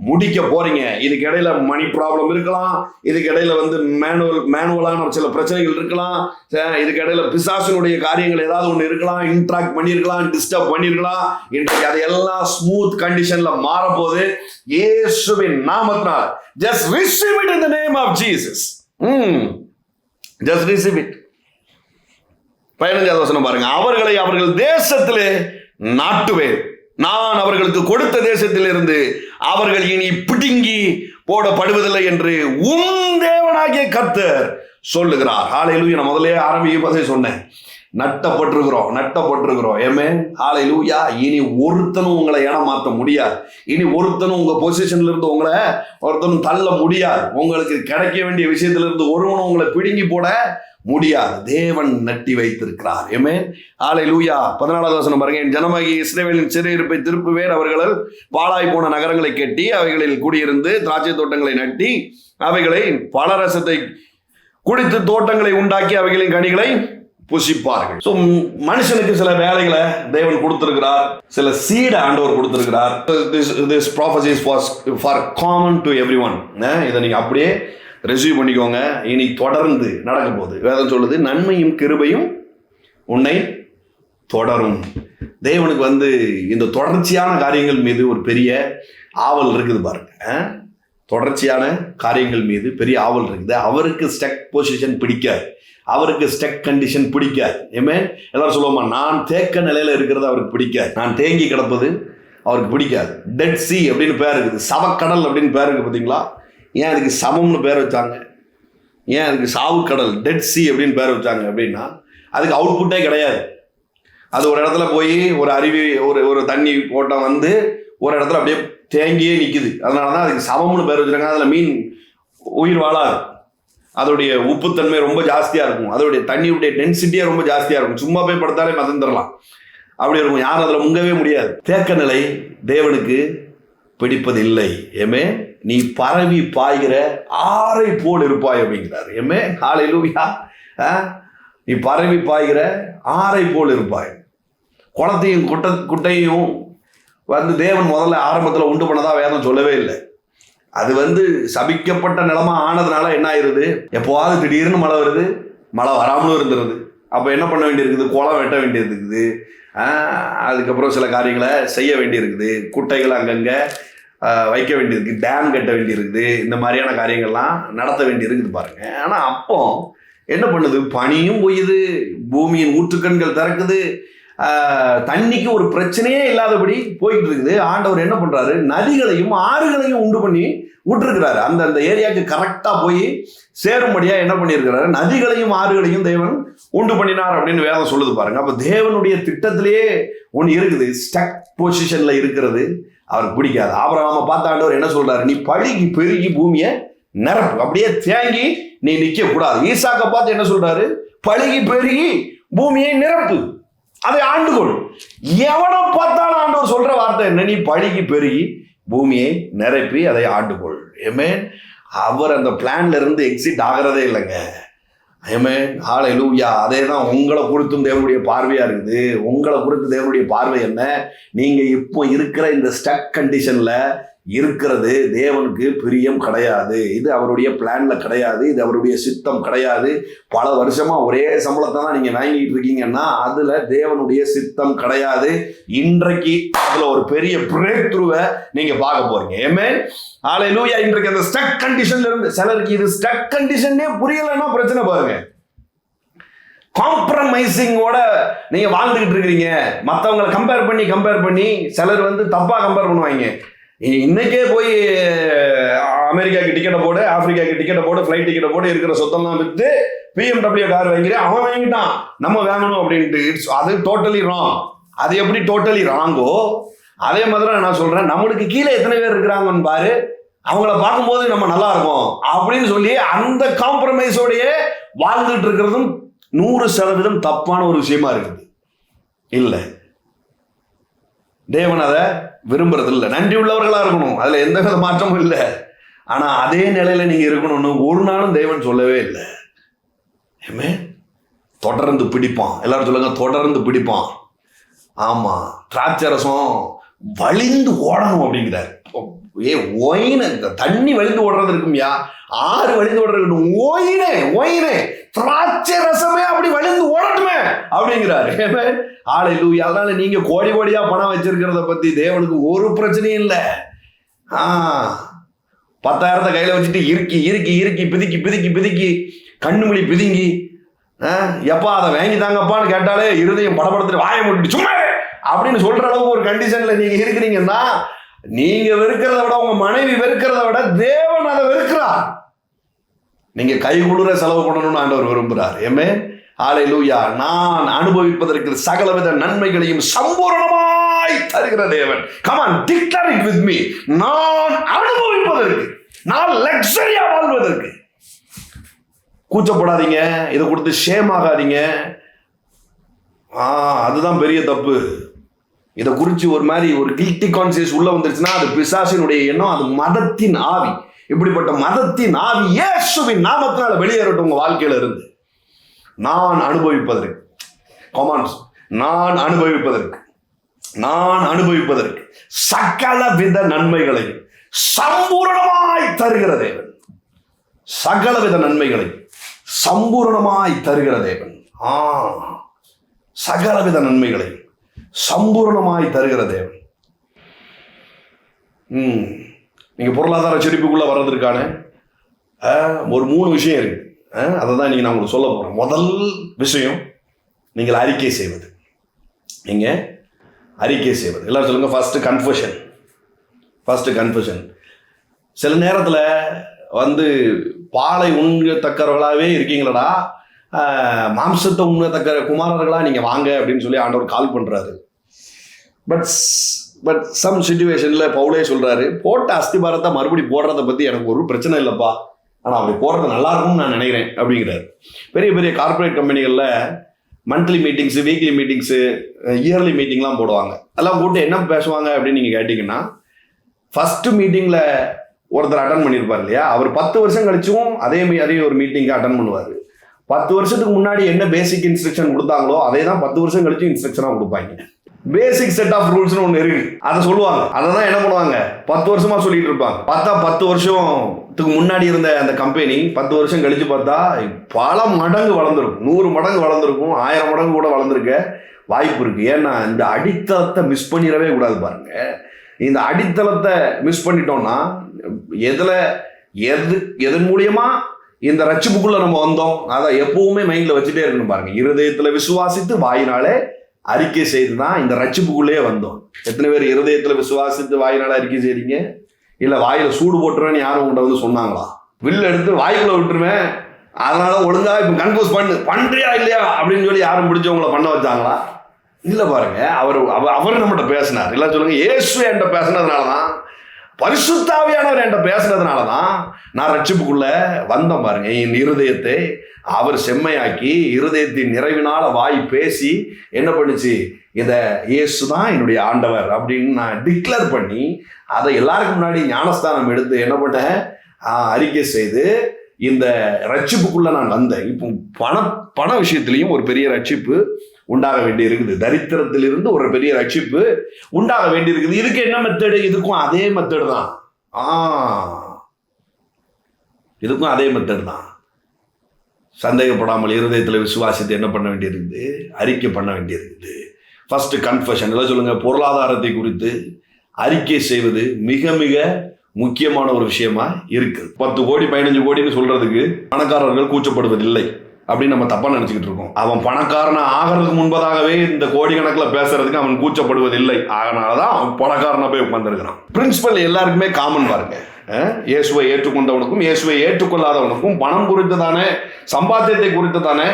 முடிக்க போறீங்க. இதுக்கு இடையில மணி ப்ராப்ளம் இருக்கலாம், இதுக்கு இடையில வந்து மேனுவலான சில பிரச்சனைகள் இருக்கலாம், இதுக்கு இடையில பிசாசினுடைய காரியங்கள் ஏதாவது ஒன்று இருக்கலாம், இன்ட்ராக்ட் பண்ணியிருக்கலாம், டிஸ்டர்ப் பண்ணியிருக்கலாம். இன்றைக்கு அதையெல்லாம் ஸ்மூத் கண்டிஷன்ல மாறப்போகுது இயேசுவின் நாமத்தினால். Just receive it in the name of Jesus. Just receive it. 15வது வசனம் பாருங்க. அவர்களை அவர்கள் தேசத்திலே நாட்டுவேன். நான் அவர்களுக்கு கொடுத்த தேசத்திலிருந்து அவர்கள் இனி பிடுங்கி போடப்படுவதில்லை என்று உன் தேவனாகிய கர்த்தர் சொல்லுகிறார். ஹல்லேலூயா. நான் முதலே ஆரம்பிக்கும் போதே சொன்னேன், நட்டப்பட்டிருக்கிறோம். ஆமென். ஹல்லேலூயா. இனி ஒருத்தனும் உங்களை ஏமாற்ற முடியாது. இனி ஒருத்தனும் உங்க பொசிஷன்ல இருந்து உங்களை ஒருத்தனும் தள்ள முடியாது. உங்களுக்கு கிடைக்க வேண்டிய விஷயத்துல இருந்து ஒருவனும் உங்களை பிடுங்கி போட முடியாது. தேவன் நட்டி வைத்திருக்கிறார். ஆமென். ஹல்லேலூயா. 14வது வசனம் பாருங்க. என் ஜனமாகிய இஸ்ரவேலின் சிறையிருப்பை திருப்புவேன். அவர்கள் பாழாய் போன நகரங்களை கட்டி அவைகளில் குடியிருந்து திராட்சை தோட்டங்களை நட்டி அவைகளை பலரசத்தை குடித்து தோட்டங்களை உண்டாக்கி அவைகளின் கனிகளை புசிப்பார்கள். ஸோ மனுஷனுக்கு சில வேலைகளை தேவன் கொடுத்திருக்கிறார், சில சீடை ஆண்டவர் கொடுத்திருக்கிறார். This prophecy is for common to everyone. இதை நீங்க அப்படியே ரெசிவ் பண்ணிக்கோங்க. இனி தொடர்ந்து நடக்க போகுது. வேதம் சொல்லுது, நன்மையும் கிருபையும் உன்னை தொடரும். தேவனுக்கு இந்த தொடர்ச்சியான காரியங்கள் மீது ஒரு பெரிய ஆவல் இருக்குது பாருங்க. தொடர்ச்சியான காரியங்கள் மீது பெரிய ஆவல் இருக்குது. அவருக்கு ஸ்டக் பொசிஷன் பிடிக்காது, அவருக்கு ஸ்டக் கண்டிஷன் பிடிக்காது. எல்லாரும் சொல்லுவோமா, நான் தேக்க நிலையில இருக்கிறது அவருக்கு பிடிக்காது, நான் தேங்கி கிடப்பது அவருக்கு பிடிக்காது. டெட் சி அப்படின்னு பேர் இருக்குது, சவக்கடல் அப்படின்னு பேர் இருக்குது. பார்த்தீங்களா, ஏன் அதுக்கு சமம்னு பேர் வச்சாங்க? ஏன் அதுக்கு சாவுக்கடல் டெட் சி அப்படின்னு பேர் வச்சாங்க அப்படின்னா, அதுக்கு அவுட்புட்டே கிடையாது. அது ஒரு இடத்துல போய் ஒரு அருவி ஒரு தண்ணி ஓட்டம் ஒரு இடத்துல அப்படியே தேங்கியே நிற்குது. அதனால தான் அதுக்கு சமம்னு பேர் வச்சுருக்காங்க. அதில் மீன் உயிர் வாழாது, அதோடைய உப்புத்தன்மை ரொம்ப ஜாஸ்தியாக இருக்கும், அதோடைய தண்ணியுடைய டென்சிட்டியே ரொம்ப ஜாஸ்தியாக இருக்கும். சும்மா போய் படுத்தாலே மறந்துடலாம், அப்படி இருக்கும். யாரும் அதில் முங்கவே முடியாது. தேக்க நிலை தேவனுக்கு பிடிப்பதில்லை. நீ பரவி பாய்கிற ஆறை போல் இருப்பாய் அப்படிங்கிறார். ஹல்லேலூயா. நீ பரவி பாய்கிற ஆறை போல் இருப்பாய். குளத்தையும் குட்டையும் தேவன் முதல்ல ஆரம்பத்தில் உண்டு பண்ணதா வேதம் சொல்லவே இல்லை. அது சபிக்கப்பட்ட நிலமா ஆனதுனால என்ன ஆயிருது, எப்போவாது திடீர்னு மழை வருது, மழை வராமலும் இருந்துருது. அப்போ என்ன பண்ண வேண்டியிருக்குது, குளம் வெட்ட வேண்டியிருக்குது, அதுக்கப்புறம் சில காரியங்களை செய்ய வேண்டியிருக்குது, குட்டைகள் அங்கங்கே வைக்க வேண்டியிருக்கு, டேம் கட்ட வேண்டியிருக்குது, இந்த மாதிரியான காரியங்கள்லாம் நடத்த வேண்டியிருக்குது பாருங்க. ஆனால் அப்போ என்ன பண்ணுது, பனியும் பொய்யுது, பூமியின் ஊற்றுக்கண்கள் திறக்குது, தண்ணிக்கு ஒரு பிரச்சனையே இல்லாதபடி போய்கிட்டு இருக்குது. ஆண்டவர் என்ன பண்றாரு, நதிகளையும் ஆறுகளையும் உண்டு பண்ணி விட்டுருக்கிறாரு. அந்த ஏரியாவுக்கு கரெக்டா போய் சேரும்படியா என்ன பண்ணியிருக்கிறாரு, நதிகளையும் ஆறுகளையும் தேவன் உண்டு பண்ணினார் அப்படின்னு வேதம் சொல்லுது பாருங்க. அப்ப தேவனுடைய திட்டத்திலேயே ஒன்று இருக்குது, ஸ்டக் பொசிஷன்ல இருக்கிறது அவருக்கு பிடிக்காது. ஆபிரகாமை பார்த்த ஆண்டவர் என்ன சொல்றாரு, நீ பழுகி பெருகி பூமியை நிரப்பு, அப்படியே தேங்கி நீ நிக்க கூடாது. ஈசாக்கை பார்த்து என்ன சொல்றாரு, பழுகி பெருகி பூமியை நிரப்பு, அதை ஆண்டுகொள். எவனை பார்த்தாலும் ஆண்டவர் சொல்ற வார்த்தை என்ன, நீ பழுகி பெருகி பூமியை நிரப்பி அதை ஆண்டுகொள். அவர் அந்த பிளான்ல இருந்து எக்ஸிட் ஆகிறதே இல்லைங்க. ஹல்லேலூயா. அதே தான் உங்களை குறித்தும் தேவனுடைய பார்வையா இருக்குது. உங்களை குறித்து தேவனுடைய பார்வை என்ன, நீங்க இப்போ இருக்கிற இந்த ஸ்டக் கண்டிஷன்ல இருக்கிறது தேவனுக்கு பிரியம் கிடையாது. இது அவருடைய பிளான்ல கிடையாது, இது அவருடைய சித்தம் கிடையாது. பல வருஷமா ஒரே சம்பளத்தை தான் நீங்க வாங்கிட்டு இருக்கீங்கன்னா அதுல தேவனுடைய சித்தம் கிடையாது. இன்றைக்கு அதுல ஒரு பெரிய பிரேக் த்ரூவை நீங்க பார்க்க போறீங்க. ஹல்லேலூயா. இன்றைக்கு அந்த ஸ்டக் கண்டிஷன்ல இருந்து சிலருக்கு இது ஸ்டக் கண்டிஷனே புரியலன்னா பிரச்சனை பாருங்க. காம்ப்ரமைசிங்கோட நீங்க வாழ்ந்துகிட்டு இருக்கிறீங்க. மற்றவங்களை கம்பேர் பண்ணி சிலர் தப்பா கம்பேர் பண்ணுவாங்க. இன்னைக்கே போய் அமெரிக்காவுக்கு டிக்கெட்டை போடு, ஆப்பிரிக்காவுக்கு டிக்கெட்டை போடு, ஃப்ளைட் டிக்கெட்டை போடு, இருக்கிற சொத்தெல்லாம் விற்று BMW கார் வாங்கிறேன், அவன் வாங்கிட்டான், நம்ம வாங்கணும் அப்படின்ட்டு. அது டோட்டலி ராங். அது எப்படி டோட்டலி ராங்கோ அதே மாதிரி நான் சொல்றேன், நம்மளுக்கு கீழே எத்தனை பேர் இருக்கிறாங்கன்னு பாரு, அவங்கள பார்க்கும்போது நம்ம நல்லா இருக்கும் அப்படின்னு சொல்லி அந்த காம்ப்ரமைஸோடையே வாழ்ந்துட்டு இருக்கிறதும் 100% தப்பான ஒரு விஷயமா இருக்குது. இல்லை, தேவன் அதை விரும்புறது இல்லை. நன்றி உள்ளவர்களா இருக்கணும், அதுல எந்த வித மாற்றமும் இல்லை. ஆனா அதே நிலையில நீங்க இருக்கணும்னு ஒரு நாளும் தேவன் சொல்லவே இல்லை. தொடர்ந்து பிடிப்பான். எல்லாரும் சொல்லுங்க, தொடர்ந்து பிடிப்பான். ஆமா, திராட்சரசம் வழிந்து ஓடணும் அப்படிங்கிறார். தண்ணி வழிந்து ஓடுறது இருக்கும்யா, ஆறு வழிந்து ஓடுறது, ஓயினே திராட்சை ரசமே அப்படி வழிந்து ஓடட்டுமே அப்படிங்கிறாரு. ஹல்லேலூயா. அதனால நீங்க கோடி கோடியா பணம் வச்சிருக்கிறத பத்தி தேவனுக்கு ஒரு பிரச்சனையும் இல்லை. 10,000 கையில வச்சுட்டு இறுக்கி பிதுக்கி கண்ணுமொழி பிதுங்கி எப்பா அதை வாங்கி தாங்கப்பான்னு கேட்டாலே இருதயம் படபடத்துட்டு வாயை மூடிட்டு சும்மா அப்படின்னு சொல்ற அளவுக்கு ஒரு கண்டிஷன்ல நீங்க இருக்கிறீங்கன்னா, நீங்க வெறுக்கிறத விட உங்க மனைவி வெறுக்கிறத விட தேவன் அதை வெறுக்கிறார். நீங்க கை குளிர செலவு பண்ணணும்னு ஆண்டவர் விரும்புகிறார். ஹல்லேலூயா. நான் அனுபவிப்பதற்கு சகலவித நன்மைகளையும் சம்பூரணமாய் தருகிற தேவன். Come on, declare it with me. நான் அனுபவிப்பதற்கு, நான் லக்ஸரியா வாழ்வதற்கு. கூச்சப்படாதீங்க, இதை கொடுத்து ஷேம் ஆகாதீங்க. அதுதான் பெரிய தப்பு. இதை குறித்து ஒரு மாதிரி ஒரு கில்ட்டி கான்சியஸ் உள்ள வந்துருச்சுன்னா அது பிசாசினுடைய எண்ணம், அது மதத்தின் ஆவி. இப்படிப்பட்ட மதத்தின் ஆவி இயேசுவின் நாமத்தினால வெளியேறட்டும் உங்க வாழ்க்கையில இருந்து. நான் அனுபவிப்பதற்கு நான் அனுபவிப்பதற்கு சகல வித நன்மைகளையும் சம்பூரணமாய் தருகிற தேவன். சகலவித நன்மைகளை சம்பூரணமாய் தருகிற தேவன். சகலவித நன்மைகளை சம்பூரணமாய் தருகிற தேவன். நீங்க பொருளாதார செழிப்புக்குள்ள வர்றதற்கான ஒரு 3 விஷயம் இருக்கு. அதை தான் நீங்க நான் உங்களுக்கு சொல்ல போறேன். முதல் விஷயம், நீங்கள் அறிக்கை செய்வது. நீங்க அறிக்கை செய்வது. எல்லாரும் சொல்லுங்க, ஃபர்ஸ்ட் கன்ஃபெஷன். சில நேரத்தில் வந்து பாலை உண்ணத்தக்கவர்களாகவே இருக்கீங்களடா, மாம்சத்தை உண்ணத்தக்க குமாரர்களா நீங்க வாங்க அப்படின்னு சொல்லி ஆண்டவர் கால் பண்றாரு. பட் சம் சிச்சுவேஷன்ல பவுலே சொல்றாரு, போட்ட அஸ்திபாரத்தை மறுபடி போடுறதை பத்தி எனக்கு ஒரு பிரச்சனை இல்லைப்பா, ஆனால் அப்படி போடுறது நல்லா இருக்கும்னு நான் நினைக்கிறேன் அப்படிங்கிறாரு. பெரிய பெரிய கார்பரேட் கம்பெனிகளில் monthly meetings, weekly meetings, yearly மீட்டிங்லாம் போடுவாங்க. அதெல்லாம் போட்டு என்ன பேசுவாங்க அப்படின்னு நீங்கள் கேட்டிங்கன்னா, ஃபஸ்ட்டு மீட்டிங்கில் ஒருத்தர் அட்டன் பண்ணியிருப்பார் இல்லையா, அவர் 10 வருஷம் கழிச்சும் அதே ஒரு மீட்டிங்கு அட்டன் பண்ணுவார். 10 வருஷத்துக்கு முன்னாடி என்ன பேசிக் இன்ஸ்ட்ரக்ஷன் கொடுத்தாங்களோ அதே தான் 10 வருஷம் கழிச்சு இன்ஸ்ட்ரக்ஷனாக கொடுப்பாங்க. பேசிக் செட் ஆஃப் ரூல்ஸ்னு ஒன்று இருக்கு, அதை சொல்லுவாங்க. அதை தான் என்ன பண்ணுவாங்க, 10 வருஷமா சொல்லிட்டு இருப்பாங்க. பார்த்தா 10 வருஷத்துக்கு முன்னாடி இருந்த அந்த கம்பெனி 10 வருஷம் கழிச்சு பார்த்தா பல மடங்கு வளர்ந்துருக்கும், 100 மடங்கு வளர்ந்துருக்கும், 1000 மடங்கு கூட வளர்ந்துருக்க வாய்ப்பு இருக்கு. ஏன்னா இந்த அடித்தளத்தை மிஸ் பண்ணிடவே கூடாது. பாருங்க, இந்த அடித்தளத்தை மிஸ் பண்ணிட்டோம்னா எதன் மூலியமா இந்த ரட்சிப்புக்குள்ள நம்ம வந்தோம் அதை எப்பவுமே மைண்ட்ல வச்சுட்டே இருக்கணும். பாருங்க, இருதயத்துல விசுவாசித்து வாயினாலே அறிக்கை செய்து தான் இந்த ரட்சிப்புக்குள்ளே வந்தோம். எத்தனை பேர் இருதயத்துல விசுவாசித்து வாயினால அறிக்கை செய்றீங்க? இல்ல வாயில சூடு போட்டுருவேன்னு யாரும் உங்கள்கிட்ட வந்து சொன்னாங்களா? வில்லு எடுத்து வாய்க்குள்ள விட்டுருவேன், அதனால ஒழுங்கா இப்ப கன்ஃபோஸ் பண்றியா இல்லையா அப்படின்னு சொல்லி யாரும் பிடிச்சவங்கள பண்ண வச்சாங்களா? இல்ல. பாருங்க, அவர் நம்மகிட்ட பேசினார். இல்ல சொல்லுங்க, இயேசு என்கிட்ட பேசினதுனாலதான், பரிசுத்த ஆவியானவர் என்கிட்ட பேசினதுனாலதான் நான் ரட்சிப்புக்குள்ள வந்தேன். பாருங்க, என் இருதயத்தை அவர் செம்மையாக்கி இருதயத்தின் நிறைவினால வாய் பேசி என்ன பண்ணுச்சு, இதை இயேசு தான் என்னுடைய ஆண்டவர் அப்படின்னு நான் டிக்ளேர் பண்ணி அதை எல்லாருக்கும் முன்னாடி ஞானஸ்தானம் எடுத்து என்ன பண்ணேன், அறிக்கை செய்து இந்த ரட்சிப்புக்குள்ள நான் வந்தேன். இப்போ பண விஷயத்திலையும் ஒரு பெரிய ரட்சிப்பு உண்டாக வேண்டி இருக்குது. தரித்திரத்திலிருந்து ஒரு பெரிய ரட்சிப்பு உண்டாக வேண்டி இருக்குது. இதுக்கு என்ன மெத்தடு? இதுக்கும் அதே மெத்தடு தான். இதுக்கும் அதே மெத்தடு தான். சந்தேகப்படாமல் இருதயத்தில் விசுவாசத்தை என்ன பண்ண வேண்டியிருக்குது, அறிக்கை பண்ண வேண்டியிருக்குது. First confession. எல்லாம் சொல்லுங்க, பொருளாதாரத்தை குறித்து அறிக்கை செய்வது மிக மிக முக்கியமான ஒரு விஷயமா இருக்குது. 10 கோடி 15 கோடின்னு சொல்றதுக்கு பணக்காரர்கள் கூச்சப்படுவதில்லை அப்படின்னு நம்ம தப்பா நினைச்சுக்கிட்டு இருக்கோம். அவன் பணக்காரனா ஆகிறதுக்கு முன்பதாகவே இந்த கோடிக்கணக்கில் பேசுறதுக்கு அவன் கூச்சப்படுவதில்லை. அதனாலதான் அவன் பணக்காரனா போய் உட்கார்ந்துருக்கிறான். பிரின்சிபல் எல்லாருக்குமே காமன். பாருங்க, இயேசுவை ஏற்றுக்கொண்டவனுக்கும் இயேசுவை ஏற்றுக்கொள்ளாதவனுக்கும் பணம் குறித்ததானே, சம்பாத்தியத்தை குறித்ததானே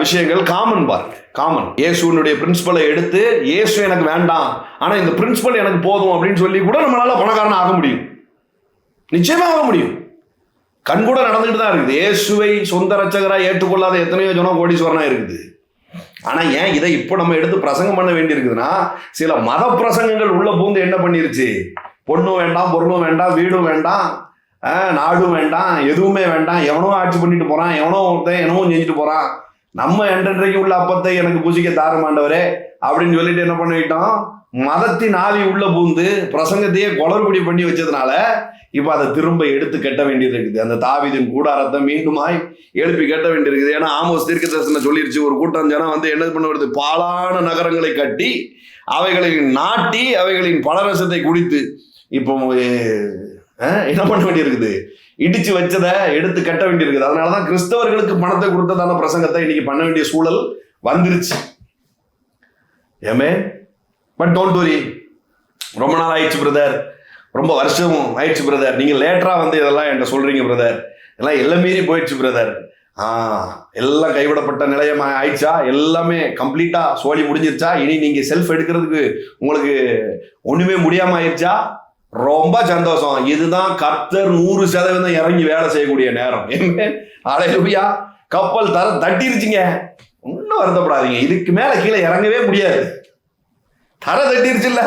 விஷயங்கள் காமன். பாருங்க, காமன். இயேசுனுடைய பிரின்சிபலை எடுத்து இயேசு எனக்கு வேண்டாம், ஆனா இந்த பிரின்சிபல் எனக்கு போதும் அப்படின்னு சொல்லி கூட நம்மளால பணக்காரன் ஆக முடியும். நிச்சயமா ஆக முடியும். கண் கூட நடந்துகிட்டு தான் இருக்குது. இயேசுவை சொந்த ரட்சகராக ஏற்றுக்கொள்ளாத எத்தனையோ ஜனம் கோடீஸ்வரனா இருக்குது. ஆனா ஏன் இதை இப்போ நம்ம எடுத்து பிரசங்கம் பண்ண வேண்டி இருக்குதுன்னா, சில மத பிரசங்கங்கள் உள்ள பூந்து என்ன பண்ணிருச்சு, பொண்ணும் வேண்டாம், பொருளும் வேண்டாம், வீடும் வேண்டாம், நாடும் வேண்டாம், எதுவுமே வேண்டாம், எவனோ ஆட்சி பண்ணிட்டு போறான், எவனோ ஒருத்தன் என்னவோ செஞ்சுட்டு போறான், நம்ம என்றைக்கு உள்ள அப்பத்தை எனக்கு பூசிக்க தாரமாண்டவரே அப்படின்னு சொல்லிட்டு என்ன பண்ணிட்டோம், மதத்தின் ஆவி உள்ள பூந்து பிரசங்கத்தையே குளறுபடி பண்ணி வச்சதுனால இப்ப அதை திரும்ப எடுத்து கட்ட வேண்டியது இருக்குது. அந்த தாவீதின் கூடாரத்தை மீண்டுமாய் எழுப்பி கட்ட வேண்டியிருக்குது. ஏன்னா ஆமோஸ் தீர்க்கதரிசனம் சொல்லிருச்சு, ஒரு கூட்டம் ஜனம் வந்து என்ன பண்ண வருது, பாழான நகரங்களை கட்டி அவைகளை நாட்டி அவைகளின் பலரசத்தை குடித்து இப்போ என்ன பண்ண வேண்டியிருக்குது, இடிச்சு வச்சதை எடுத்து கட்ட வேண்டியிருக்குது. அதனாலதான் கிறிஸ்தவர்களுக்கு பணத்தை கொடுத்ததான பிரசங்கத்தை இன்னைக்கு பண்ண வேண்டிய சூழல் வந்துருச்சு. ஏமே, பட் டோன்ட் வரி, ரொம்ப நாள் ஆயிடுச்சு பிரதர், ரொம்ப வருஷம் ஆயிடுச்சு பிரதர், நீங்க லேட்டரா வந்து இதெல்லாம் என்கிட்ட சொல்றீங்க பிரதர், எல்லாம் எல்லாம் மீறி போயிடுச்சு பிரதர். எல்லாம் கைவிடப்பட்ட நிலையம் ஆயிடுச்சா, எல்லாமே கம்ப்ளீட்டா சோழி முடிஞ்சிருச்சா, இனி நீங்க செல்ஃப் எடுக்கிறதுக்கு உங்களுக்கு ஒண்ணுமே முடியாம ஆயிடுச்சா, ரொம்ப சந்தோஷம். இதுதான் கர்த்தர் 100% இறங்கி வேலை செய்யக்கூடிய நேரம். அல்லேலூயா. கப்பல் தட்டிருச்சுங்க, ஒன்னும் வருத்தப்படாதீங்க, இதுக்கு மேல கீழே இறங்கவே முடியாது. தர தட்டிருச்சு இல்ல,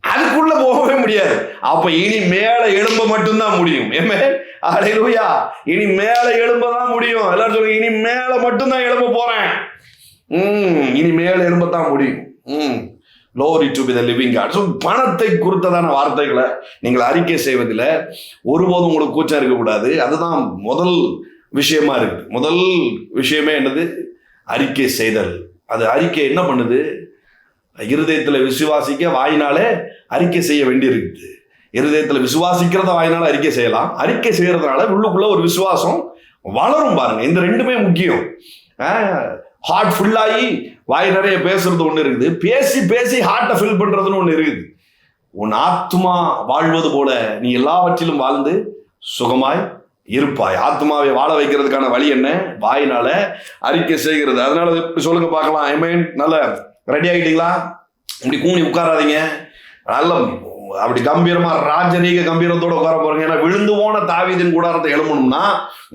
அதுக்குள்ள போகவே முடியாது. அப்ப இனி மேல எழும்ப மட்டும்தான் முடியும். அல்லேலூயா. இனி மேல எழும்பதான் முடியும். எல்லாரும் சொல்லுங்க, இனி மேல மட்டும்தான் எழும்ப போறேன். இனி மேல எழும்பத்தான் முடியும். Glory to be the living God. So, பணத்தை குறித்ததான வார்த்தைகளை நீங்கள் அறிக்கை செய்வதில் ஒருபோதும் உங்களுக்கு கூச்சம் இருக்கக்கூடாது. அதுதான் முதல் விஷயமா இருக்கு. முதல் விஷயமே என்னது? அறிக்கை செய்தல். அது அறிக்கை என்ன பண்ணுது? இருதயத்தில் விசுவாசிக்க வாயினாலே அறிக்கை செய்ய வேண்டி இருக்குது. இருதயத்தில் விசுவாசிக்கிறத வாயினால அறிக்கை செய்யலாம். அறிக்கை செய்யறதுனால உள்ளுக்குள்ள ஒரு விசுவாசம் வளரும். பாருங்க, இந்த ரெண்டுமே முக்கியம். ஹார்ட் ஃபுல்லாகி வாய் நிறைய பேசுறது ஒன்று இருக்குது, பேசி பேசி ஹார்ட்டை ஃபில் பண்றதுன்னு ஒன்று இருக்குது. உன் ஆத்மா வாழ்வது போல நீ எல்லாவற்றிலும் வாழ்ந்து சுகமாய் இருப்பாய். ஆத்மாவை வாழ வைக்கிறதுக்கான வழி என்ன? வாயினால அறிக்கை செய்கிறது. அதனால சொல்லுங்க பார்க்கலாம். ஐமீன், நல்ல ரெடி ஆகிட்டீங்களா? இப்படி கூணி உட்காராதீங்க. நல்ல அப்படி கம்பீரமா ராஜரீக கம்பீரத்தோட உட்கார போறீங்க. ஏன்னா விழுந்து போன தாவீதின் கூடாரத்தை எழுமணும்னா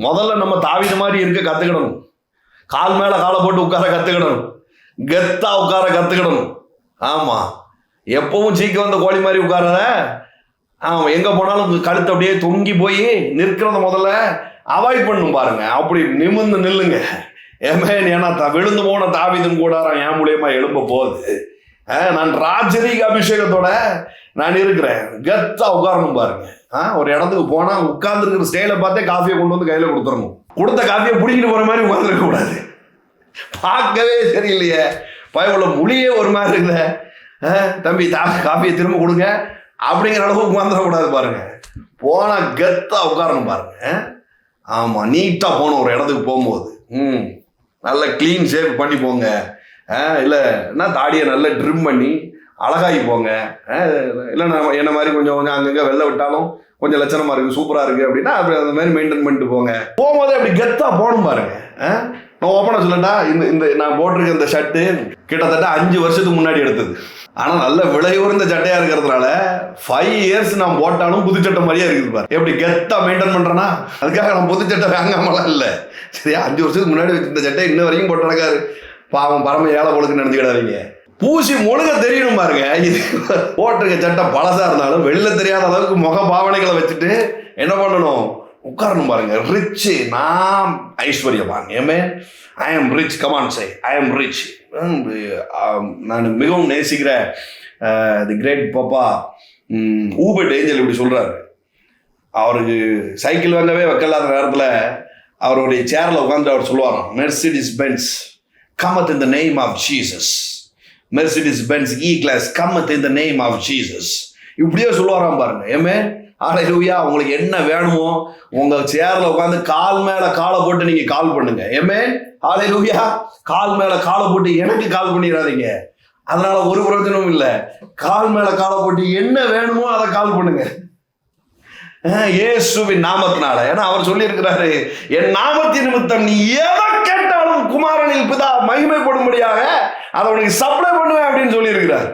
முதல்ல நம்ம தாவீது மாதிரி இருக்க கத்துக்கிடணும். கால் மேல காலை போட்டு உட்கார கத்துக்கிடணும். கெத்தா உட்கார கத்துக்கிடணும். ஆமா, எப்பவும் சீக்க வந்த கோழி மாதிரி உட்காரத. ஆமா, எங்க போனாலும் கழுத்து அப்படியே தொங்கி போய் நிற்கிறத முதல்ல அவாய்ட் பண்ணும். பாருங்க, அப்படி நிமிர்ந்து நில்லுங்க. ஏன்னா விழுந்து போன தாவீதின் கூடாரம் என் மூலியமா எழும்ப போகுது. நான் ராஜரீக அபிஷேகத்தோட நான் இருக்கிறேன். கெத்தா உட்காரணும். பாருங்க, ஒரு இடத்துக்கு போனா உட்கார்ந்து இருக்கிற ஸ்டைலை பார்த்தே காஃபியை கொண்டு வந்து கையில கொடுத்துடணும். கொடுத்த காஃபியை பிடிக்கிட்டு போற மாதிரி உட்கார்ந்துருக்க கூடாது. பார்க்கவே சரியில்லையே, பயவுள்ள மொழியே ஒரு மாதிரி இருக்குல்ல, தம்பி காஃபியை திரும்ப கொடுங்க அப்படிங்கிற அளவுக்கு உட்காந்துடக்கூடாது. பாருங்க, போனா கெத்தா உட்காரணும். பாருங்க, ஆமா, நீட்டா போகணும். ஒரு இடத்துக்கு போகும்போது நல்ல கிளீன் ஷேப் பண்ணி போங்க. இல்லைன்னா தாடியை நல்லா ட்ரிம் பண்ணி அழகாகி போங்க. இல்லை நான் என்ன மாதிரி கொஞ்சம் கொஞ்சம் அங்கங்கே வெள்ளை விட்டாலும் கொஞ்சம் லட்சணமாக இருக்குது, சூப்பராக இருக்குது அப்படின்னா அப்படி அந்த மாதிரி மெயின்டைன் பண்ணிட்டு போங்க. போகும்போது அப்படி கெத்தாக போகணும். பாருங்க, நான் ஓப்பனாக சொல்லட்டா, இந்த நான் போட்டிருக்க இந்த ஷர்ட்டு கிட்டத்தட்ட 5 வருஷத்துக்கு முன்னாடி எடுத்தது. ஆனால் நல்ல விலை உயர்ந்த சட்டையாக இருக்கிறதுனால 5 இயர்ஸ் நான் போட்டாலும் புதுச்சட்டை மாதிரியே இருக்குது. பாரு எப்படி கெத்தாக மெயின்டைன் பண்ணுறேன்னா, அதுக்காக நான் புதுச்சட்டை வாங்காமலாம் இல்லை. சரியா, 5 வருஷத்துக்கு முன்னாடி வச்சிருந்த சட்டை இன்ன வரைக்கும் போட்டு நடக்காரு. பாவம், பரம ஏழை பொழுதுன்னு நினைச்சுக்கிடாதீங்க. பூசி முழுக தெரியணும். பாருங்க, இது போட்டிருக்க சட்டை பழசா இருந்தாலும் வெளில தெரியாத அளவுக்கு முக பாவனைகளை வச்சுட்டு என்ன பண்ணணும்? உட்காரணும். பாருங்க, ரிச், நான் ஐஸ்வர்யவான். I am rich. Come on say I am rich. நான் மிகவும் நேசிக்கிற தி கிரேட் பாப்பா ஊபர்ட் ஏஞ்சல் இப்படி சொல்றாரு. அவருக்கு சைக்கிள் வாங்கவே வைக்கலாத நேரத்தில் அவருடைய சேர்ல உட்காந்து அவர் சொல்லுவாராம், Mercedes Benz cometh in the name of Jesus. Mercedes Benz E-Class cometh in the name of Jesus. இப்படியே சொல்லுவாராம். பாருங்க, ஹல்லேலூயா. உங்களுக்கு என்ன வேணுமோ உங்க சேர்ல உட்காந்து கால் மேல காலை போட்டு நீங்க கால் பண்ணுங்க. ஹல்லேலூயா. கால் மேல காலை போட்டு எனக்கு கால் பண்ணிடாதீங்க, அதனால ஒரு பிரயோஜனமும் இல்லை. கால் மேல காலை போட்டு என்ன வேணுமோ அதை கால் பண்ணுங்க இயேசுவின் நாமத்தினால. ஏன்னா அவர் சொல்லி இருக்கிறாரு, என் நாமத்தின் நிமித்தம் நீ எதை கேட்டாலும் குமாரனில் பிதா மகிமைப்படும்படியாக அதை உனக்கு சப்ளை பண்ணுவேன் அப்படின்னு சொல்லி இருக்கிறார்.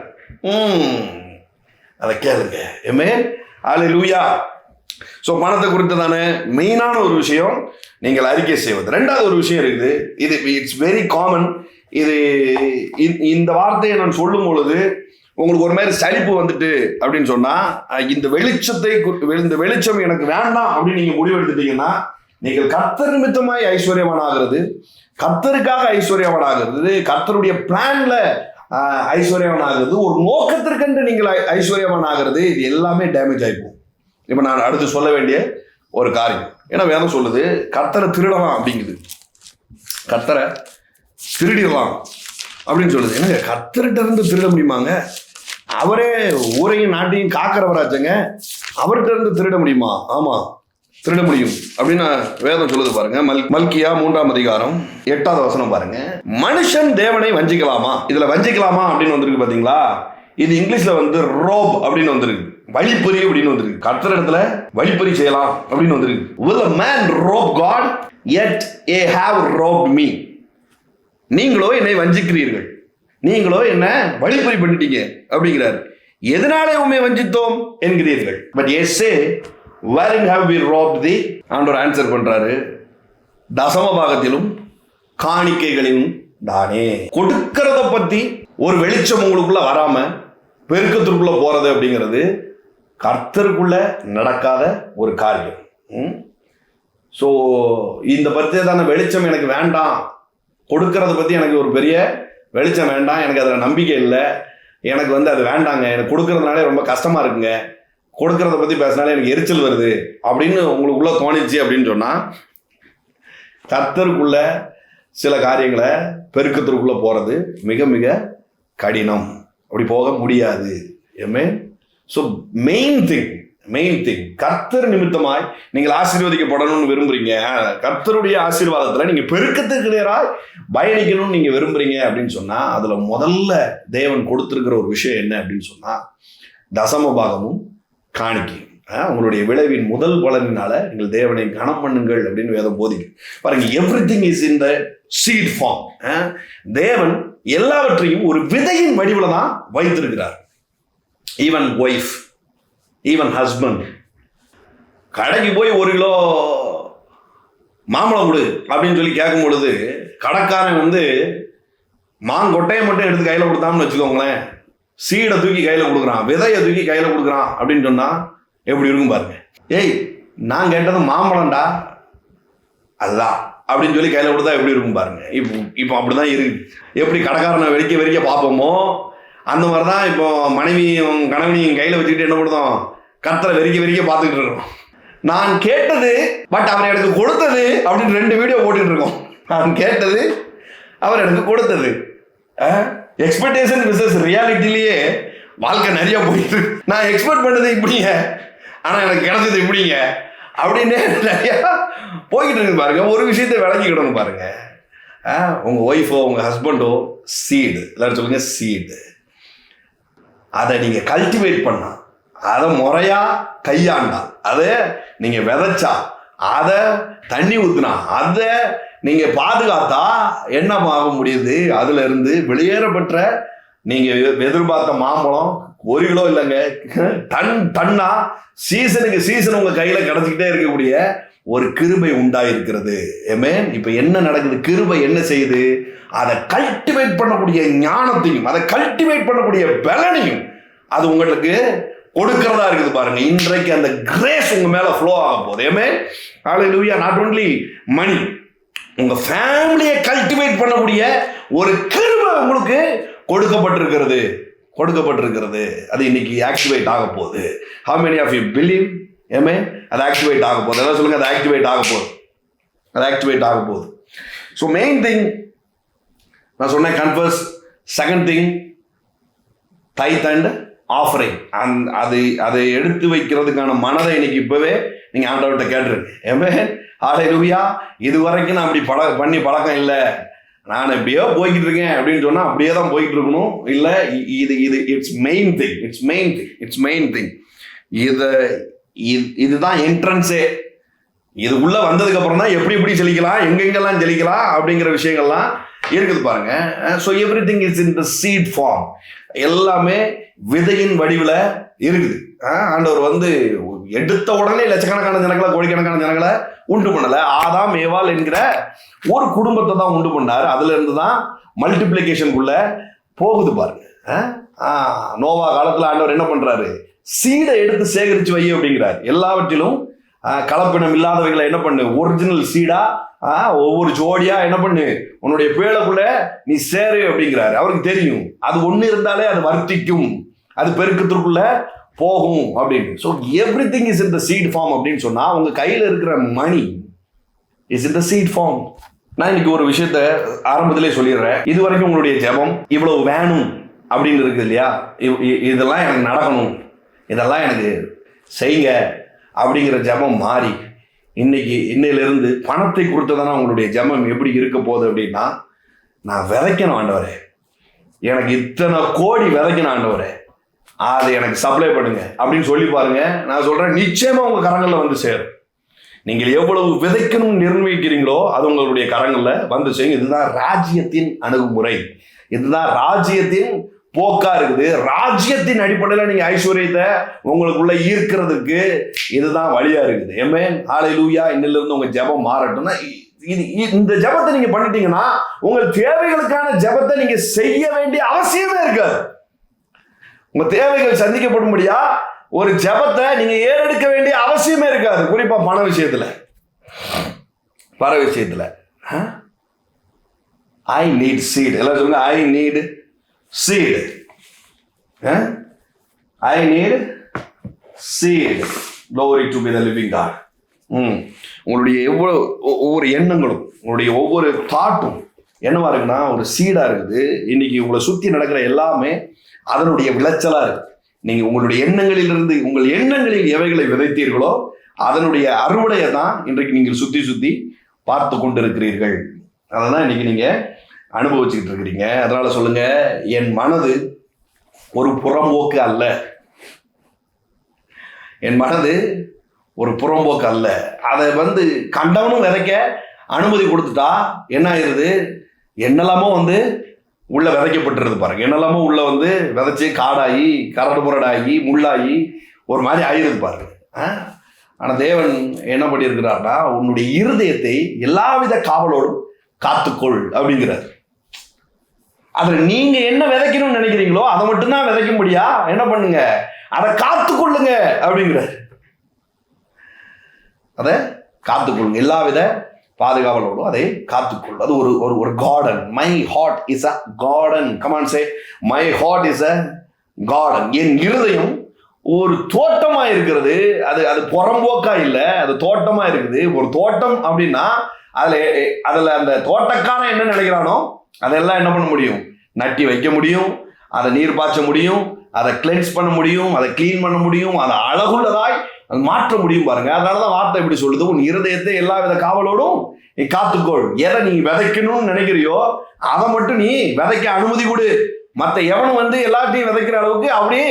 அதை கேளுங்க. அல்லேலூயா. ஸோ பணத்தை குறித்து தானே மெயினான ஒரு விஷயம் நீங்கள் அறிக்கை செய்வது. 2வது ஒரு விஷயம் இருக்குது. இது இட்ஸ் வெரி காமன். இது இந்த வார்த்தையை நான் சொல்லும் பொழுது உங்களுக்கு ஒரு மாதிரி சலிப்பு வந்துட்டு அப்படின்னு சொன்னா, இந்த வெளிச்சம் எனக்கு வேண்டாம் அப்படின்னு நீங்க முடிவெடுத்துட்டீங்கன்னா, நீங்கள் கர்த்தர் நிமித்தமாய் ஐஸ்வர்யவான் ஆகிறது, கர்த்தருக்காக ஐஸ்வர்யவான் ஆகிறது, கர்த்தருடைய பிளான்ல ஐஸ்வர்யவான் ஆகிறது, ஒரு நோக்கத்திற்கென்று நீங்கள் ஐஸ்வர்யவான் ஆகிறது, இது எல்லாமே டேமேஜ் ஆகிப்போம். இப்ப நான் அடுத்து சொல்ல வேண்டிய ஒரு காரியம், ஏன்னா வேதம் சொல்லுது கர்த்தரை திருடலாம் அப்படிங்குது. கர்த்தரை திருடிடலாம் அப்படின்னு சொல்லுது. என்னங்க, கர்த்தர்கிட்ட இருந்து திருட முடியுமாங்க? அவரே ஊரையும் நாட்டையும் காக்கிறவராச்சுங்க, அவர்கிட்ட இருந்து திருட முடியுமா? ஆமா, திருட முடியும் அப்படின்னு வேதம் சொல்லுது. பாருங்க, மல்கியா 3ஆம் அதிகாரம் 8வது வசனம் பாருங்க. மனுஷன் தேவனை வஞ்சிக்கலாமா? இதுல வஞ்சிக்கலாமா அப்படின்னு வந்திருக்கு பாத்தீங்களா? இது இங்கிலீஷ்ல ரோப் அப்படின்னு வந்திருக்கு, வழிப்பறி அப்படின்னு வந்திருக்கு. கர்த்தர் இடத்துல வழிப்பறி செய்யலாம் அப்படின்னு வந்திருக்கு. Will a man rob God? Yet ye have robbed me. நீங்களோ என்னை வஞ்சிக்கிறீர்கள், நீங்களோ என்ன வழிப்பறி பண்ணிட்டீங்க அப்படிங்கிறார். எதனாலே உண்மை வஞ்சித்தோம் என்கிறீர்கள். But ye say wherein have we robbed thee? ஆண்டவர் ஆன்சர் பண்றாரு, தசம பாகத்திலும் காணிக்கைகளிலும் தானே. கொடுக்கறத பத்தி ஒரு வெளிச்சம் உங்களுக்குள்ள வராம பெருக்கத்திற்குள்ள போறது அப்படிங்கிறது கர்த்தருக்குள்ள நடக்காத ஒரு காரியம். ஸோ இந்த பற்றியதான வெளிச்சம் எனக்கு வேண்டாம், கொடுக்கறத பற்றி எனக்கு ஒரு பெரிய வெளிச்சம் வேண்டாம், எனக்கு அதில் நம்பிக்கை இல்லை, எனக்கு அது வேண்டாங்க, எனக்கு கொடுக்கறதுனாலே ரொம்ப கஷ்டமாக இருக்குங்க, கொடுக்கறத பற்றி பேசினாலே எனக்கு எரிச்சல் வருது அப்படின்னு உங்களுக்குள்ள தோணிச்சு அப்படின்னு சொன்னால், கர்த்தருக்குள்ள சில காரியங்களை பெருக்கத்திற்குள்ளே போகிறது மிக மிக கடினம். அப்படி போக முடியாது. ஸோ மெயின் திங் கர்த்தர் நிமித்தமாய் நீங்கள் ஆசீர்வதிக்கப்படணும்னு விரும்புறீங்க, கர்த்தருடைய ஆசீர்வாதத்தில் நீங்கள் பெருக்கத்துக்கு நேராக பயணிக்கணும்னு நீங்கள் விரும்புறீங்க அப்படின்னு சொன்னால், அதில் முதல்ல தேவன் கொடுத்துருக்கிற ஒரு விஷயம் என்ன அப்படின்னு சொன்னால், தசம பாகமும் காணிக்கையும். உங்களுடைய விளைவின் முதல் பலனினால நீங்கள் தேவனை கனம் பண்ணுங்கள் அப்படின்னு வேதம் போதிக்கும். பாருங்க, everything is in the seed form. தேவன் எல்லாவற்றையும் ஒரு விதையின் வடிவில் தான் வைத்திருக்கிறார். ஈவன் ஒய்ஃப், ஈவன் ஹஸ்பண்ட், கடைக்கு போய் 1 கிலோ மாம்பழம் கொடு அப்படின்னு சொல்லி கேட்கும் பொழுது கடைக்காரன் மாங்கொட்டையை மட்டும் எடுத்து கையில் கொடுத்தான்னு வச்சுக்கோங்களேன், சீடை தூக்கி கையில் கொடுக்குறான், விதையை தூக்கி கையில் கொடுக்குறான் அப்படின்னு சொன்னால் எப்படி இருக்கும் பாருங்க. ஏய், நான் கேட்டது மாம்பழம்டா, அதுதான் அப்படின்னு சொல்லி கையில் கொடுத்தா எப்படி இருக்கும் பாருங்க. இப்போ அப்படிதான் இருக்கு. எப்படி கடைக்காரனை வெறிக்க பார்ப்போமோ அந்த மாதிரி தான் இப்போ மனைவியும் கணவனையும் கையில் வச்சுக்கிட்டு என்ன பண்ணுறோம், கர்த்தரை வெறிக்க பார்த்துக்கிட்டு இருக்கோம். நான் கேட்டது பட் அவர் எனக்கு கொடுத்தது அப்படின்னு 2 வீடியோ போட்டுட்டு இருக்கோம். நான் கேட்டது, அவர் எனக்கு கொடுத்தது. எக்ஸ்பெக்டேஷன் விசஸ் ரியாலிட்டிலேயே வாழ்க்கை நிறைய போயிட்டு, நான் எக்ஸ்பெக்ட் பண்ணது இப்படிங்க, ஆனால் எனக்கு கிடைச்சது இப்படிங்க அப்படின்னு நிறையா போய்கிட்டு இருக்கு பாருங்க. ஒரு விஷயத்தை விளங்கிக்கிடணும் பாருங்க. உங்கள் ஒய்ஃபோ உங்கள் ஹஸ்பண்டோ சீடு, எல்லாரும் சொல்லுங்க சீடு. அதை நீங்கள் கல்டிவேட் பண்ணா, அதை முறையாக கையாண்டா, அதை நீங்கள் விதைச்சா, அதை தண்ணி ஊற்றினா, அதை நீங்கள் பாதுகாத்தா என்ன ஆக முடியுது, அதுல இருந்து வெளியேறப்பட்ட நீங்கள் எதிர்பார்த்த மாம்பழம் 1 கிலோ இல்லைங்க, டன்னா சீசனுக்கு சீசன் உங்கள் கையில் கிடச்சிக்கிட்டே இருக்கக்கூடிய ஒரு கிருபை உண்டாயிருக்கிறது. ஆமென். இப்போ என்ன நடக்குது, கிருபை என்ன செய்யுது, அதை கல்டிவேட் பண்ணக்கூடிய ஞானத்தையும் அதை கல்டிவேட் பண்ணக்கூடிய பலனையும் அது உங்களுக்கு கொடுக்கிறதா இருக்குது பாருங்க. இன்றைக்கு அந்த கிரேஸ் உங்க மேல ஃப்ளோ ஆக போகுது. ஆமென். ஹல்லேலூயா. நாட் ஒன்லி மணி, உங்க ஃபேமிலியை கல்டிவேட் பண்ணக்கூடிய ஒரு கிருபை உங்களுக்கு கொடுக்கப்பட்டிருக்கிறது. அது இன்னைக்கு ஆக்டிவேட் ஆக போகுது. How many of you believe? Amen. அது ஆக்டிவேட் ஆக போகுது. அதான் சொல்லுங்க, அது ஆக்டிவேட் ஆக போகுது. ஸோ மெயின் திங் நான் சொன்னேன், confuse. Second thing, tithe and offering. அதை எடுத்து வைக்கிறதுக்கான மனதை இன்னைக்கு இப்பவே நீங்க ஆண்டவர்கிட்ட கேட்டுருங்க. ஆமென். ஹல்லேலூயா. இது வரைக்கும் நான் அப்படி பண்ணி பழக்கம் இல்லை, நான் எப்படியோ போய்கிட்டு இருக்கேன் அப்படின்னு சொன்னா அப்படியே தான் போய்கிட்டு இருக்கணும். இல்லை, இது இட்ஸ் மெயின் திங். இதுதான் என்ட்ரன்ஸே. இது உள்ள வந்ததுக்கு அப்புறம் தான் எப்படி செழிக்கலாம், எங்கெங்கெல்லாம் செழிக்கலாம் அப்படிங்கிற விஷயங்கள்லாம் இருக்குது பாருங்க. So everything is in the seed form. எல்லாமே விதையின் வடிவில் இருக்குது. ஆண்டவர் எடுத்த உடனே லட்சக்கணக்கான ஜனங்களை, கோடிக்கணக்கான ஜனங்களை உண்டு பண்ணல. ஆதாம் ஏவாள் என்கிற ஒரு குடும்பத்தை தான் உண்டு பண்ணார். அதுல இருந்து தான் மல்டிப்ளிகேஷனுக்குள்ள போகுது பாருங்க. நோவா காலத்துல ஆண்டவர் என்ன பண்றாரு, சீடை எடுத்து சேகரிச்சு வை அப்படிங்கிறார். எல்லாவற்றிலும் கலப்பினம் இல்லாதவைகளை என்ன பண்ணு, ஒரிஜினல் சீடா ஒவ்வொரு ஜோடியா என்ன பண்ணு, உன்னுடைய பேழைக்குள்ள நீ சேரு அப்படிங்கிறாரு. அவருக்கு தெரியும் அது ஒண்ணு இருந்தாலே அது வர்த்திக்கும், அது பெருக்கத்திற்குள்ள போகும் அப்படின்னு. So everything is in the seed form அப்படின்னு சொன்னா, உங்க கையில் இருக்கிற money is in the seed form. நான் இன்னைக்கு ஒரு விஷயத்த ஆரம்பத்திலே சொல்லிடுறேன். இது வரைக்கும் உங்களுடைய ஜெபம் இவ்வளவு வேணும் அப்படின்னு இருக்குது இல்லையா, இதெல்லாம் எனக்கு நடக்கணும், இதெல்லாம் எனக்கு செய்யுங்க அப்படிங்கிற ஜெபம் மாறி இன்னையிலிருந்து பணத்தை கொடுத்ததானா உங்களுடைய ஜெபம் எப்படி இருக்க போகுது அப்படின்னா, நான் விதைக்கணும் ஆண்டவரே, எனக்கு இத்தனை கோடி விதைக்கணும் ஆண்டவரே, அதை எனக்கு சப்ளை பண்ணுங்க அப்படின்னு சொல்லி பாருங்க. நான் சொல்றேன், நிச்சயமா உங்க கரங்கள்ல சேரும். நீங்கள் எவ்வளவு விதைக்கணும் நிர்ணயிக்கிறீங்களோ அது உங்களுடைய கரங்கள்ல செய்யும். இதுதான் ராஜ்யத்தின் அணுகுமுறை, இதுதான் ராஜ்யத்தின் போக்கா இருக்குது. ராஜ்யத்தின் அடிப்படையில் நீங்க ஐஸ்வர்யத்தை உங்களுக்குள்ள ஈர்க்கிறதுக்கு இதுதான் வழியா இருக்குது. ஆமென். ஹல்லேலூயா. இன்னிலிருந்து உங்க ஜெபம் மாறட்டும்னா, இந்த ஜெபத்தை நீங்க பண்ணிட்டீங்கன்னா உங்கள் தேவைகளுக்கான ஜெபத்தை நீங்க செய்ய வேண்டிய அவசியமே இருக்காது. உங்க தேவைகள் சந்திக்கப்படும்படியா ஒரு ஜெபத்தை நீங்க ஏறெடுக்க வேண்டிய அவசியமே இருக்காது. குறிப்பா பண விஷயத்துல, ஐ நீட் சீட். எல்லாம் சொல்லுங்க, I need seed. I need seed. Glory to be the living God. உங்களுடைய ஒவ்வொரு எண்ணங்களும், உங்களுடைய ஒவ்வொரு தாட்டும் என்னவா இருக்குன்னா ஒரு சீடா இருக்குது. இன்னைக்கு உங்களை சுத்தி நடக்கிற எல்லாமே அதனுடைய விளைச்சலா இருக்கு. நீங்க உங்களுடைய எண்ணங்களிலிருந்து, உங்கள் எண்ணங்களில் எவைகளை விதைத்தீர்களோ அதனுடைய அறுவடையை தான் இன்றைக்கு நீங்கள் சுத்தி பார்த்து கொண்டு இருக்கிறீர்கள். அதான் இன்னைக்கு நீங்க அனுபவிச்சுக்கிட்டு இருக்கிறீங்க. அதனால சொல்லுங்க, என் மனது ஒரு புறம்போக்கு அல்ல. என் மனது ஒரு புறம்போக்கு அல்ல. அதை கண்டவனும் விதைக்க அனுமதி கொடுத்துட்டா என்ன ஆயிருது? என்னெல்லாமோ உள்ள விதைக்கப்பட்டுருது பாருங்க. என்னெல்லாமோ உள்ள விதைச்சி காடாகி கரடு புரடாகி முள்ளாகி ஒரு மாதிரி ஆயிருது பாருங்க. ஆனால் தேவன் என்ன பண்ணியிருக்கிறார்னா, உன்னுடைய இருதயத்தை எல்லாவித காவலோடும் காத்துக்கொள் அப்படிங்கிறார். அதில் நீங்க என்ன விதைக்கணும்னு நினைக்கிறீங்களோ அதை மட்டும்தான் விதைக்க முடியா. என்ன பண்ணுங்க, அதை காத்துக்கொள்ளுங்க அப்படிங்கிறார். அதை காத்துக்கொள்ளுங்க, எல்லாவித பாதுகாவலோடும் அதை காத்துக்கொள். அது ஒரு garden. My heart is a garden. Come on say, my heart is a garden. என் இருதயம் ஒரு தோட்டமா இருக்கிறது. அது புறம்போக்கா இல்லை, அது தோட்டமா இருக்குது. ஒரு தோட்டம் அப்படின்னா அதுல அந்த தோட்டக்காரன் என்ன நினைக்கிறானோ அதெல்லாம் என்ன பண்ண முடியும்? நட்டி வைக்க முடியும், அதை நீர் பாய்ச்ச முடியும், அதை கிளென்ஸ் பண்ண முடியும், அதை கிளீன் பண்ண முடியும், அதை அழகுள்ளதாய் அது மாற்ற முடியும் பாருங்க. அதனாலதான் வார்த்தை எப்படி சொல்லுது, உன் இருதயத்தை எல்லா வித காவலோடும் நீ காத்துக்கொள். எதை நீ விதைக்கணும்னு நினைக்கிறியோ அதை மட்டும் நீ விதைக்க அனுமதி கொடு. மற்ற எவனும் எல்லாத்தையும் விதைக்கிற அளவுக்கு அப்படியே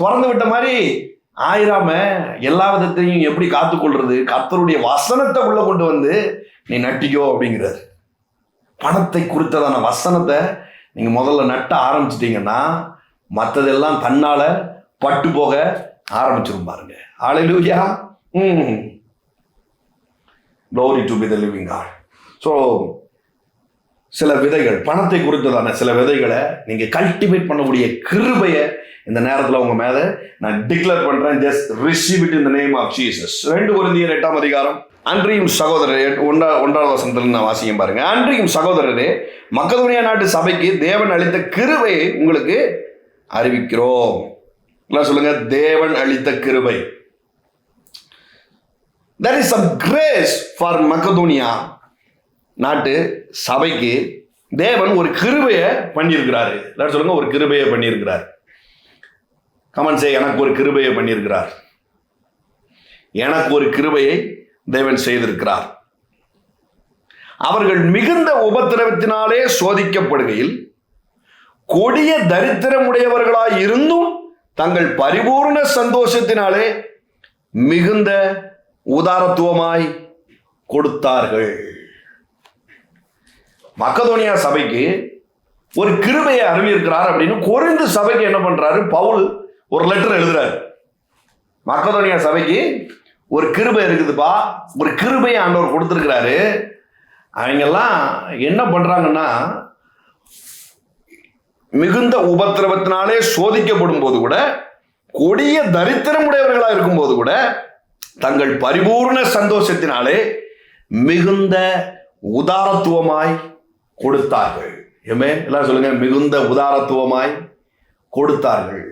திறந்து விட்ட மாதிரி ஆயிராம எல்லா விதத்தையும் எப்படி காத்துக்கொள்றது? கர்த்தருடைய வசனத்தை உள்ள கொண்டு நீ நட்டிக்கோ அப்படிங்கிறாரு. பணத்தை குறித்ததான வசனத்தை நீங்க முதல்ல நட்ட ஆரம்பிச்சிட்டீங்கன்னா மற்றதெல்லாம் தன்னால பட்டு போக ஆரம்பிச்சிரும் பாருங்க. ஹல்லேலூயா. Glory to be the living God. So சில விதைகள், பணத்தை குறித்ததான சில விதைகளை நீங்க கல்டிவேட் பண்ணக்கூடிய கிருபையை இந்த நேரத்தில் உங்க மேல நான் டிக்ளேர் பண்றேன். Just receive it in the name of Jesus. 2 கொரிந்தியர் 8ஆம் அதிகாரம் அன்றியும் சகோதரரே, 1ஆவது வசனத்தில் நான் வாசிக்க பாருங்க. அன்றியும் சகோதரரே, மக்கதோனியா நாட்டு சபைக்கு தேவன் அளித்த கிருபையை உங்களுக்கு அறிவிக்கிறோம். சொல்லுங்க, தேவன் அளித்த கிருபை. There is some grace for Macedonia நாட்டு சபைக்கு தேவன் ஒரு கிருபையை பண்ணியிருக்கிறாரு. சொல்லுங்க, ஒரு கிருபையை பண்ணியிருக்கிறார். கமெண்ட் செய்ய, எனக்கு ஒரு கிருபையை பண்ணியிருக்கிறார். எனக்கு ஒரு கிருபையை தேவன் செய்திருக்கிறார். அவர்கள் மிகுந்த உபத்திரவத்தினாலே சோதிக்கப்படுகையில் கொடிய தரித்திரமுடையவர்களாய் இருந்தும் தங்கள் பரிபூர்ண சந்தோஷத்தினாலே மிகுந்த உதாரத்துவமாய் கொடுத்தார்கள். மக்கதோனியா சபைக்கு ஒரு கிருபையை அறிவிக்கிறார் அப்படின்னு கொரிந்து சபைக்கு என்ன பண்றாரு? பவுல் ஒரு லெட்டர் எழுதுறாரு. மக்கதோனியா சபைக்கு ஒரு கிருபை இருக்குதுப்பா, ஒரு கிருபையை ஆண்டவர் கொடுத்திருக்கிறாரு. அவங்கெல்லாம் என்ன பண்றாங்கன்னா, மிகுந்த உபத்திரவத்தினாலே சோதிக்கப்படும் போது கூட, கொடிய தரித்திரமுடையவர்களாக இருக்கும் போது கூட தங்கள் பரிபூர்ண சந்தோஷத்தினாலே மிகுந்த உதாரத்துவமாய் கொடுத்தார்கள். எல்லாம் சொல்லுங்க, மிகுந்த உதாரத்துவமாய் கொடுத்தார்கள்.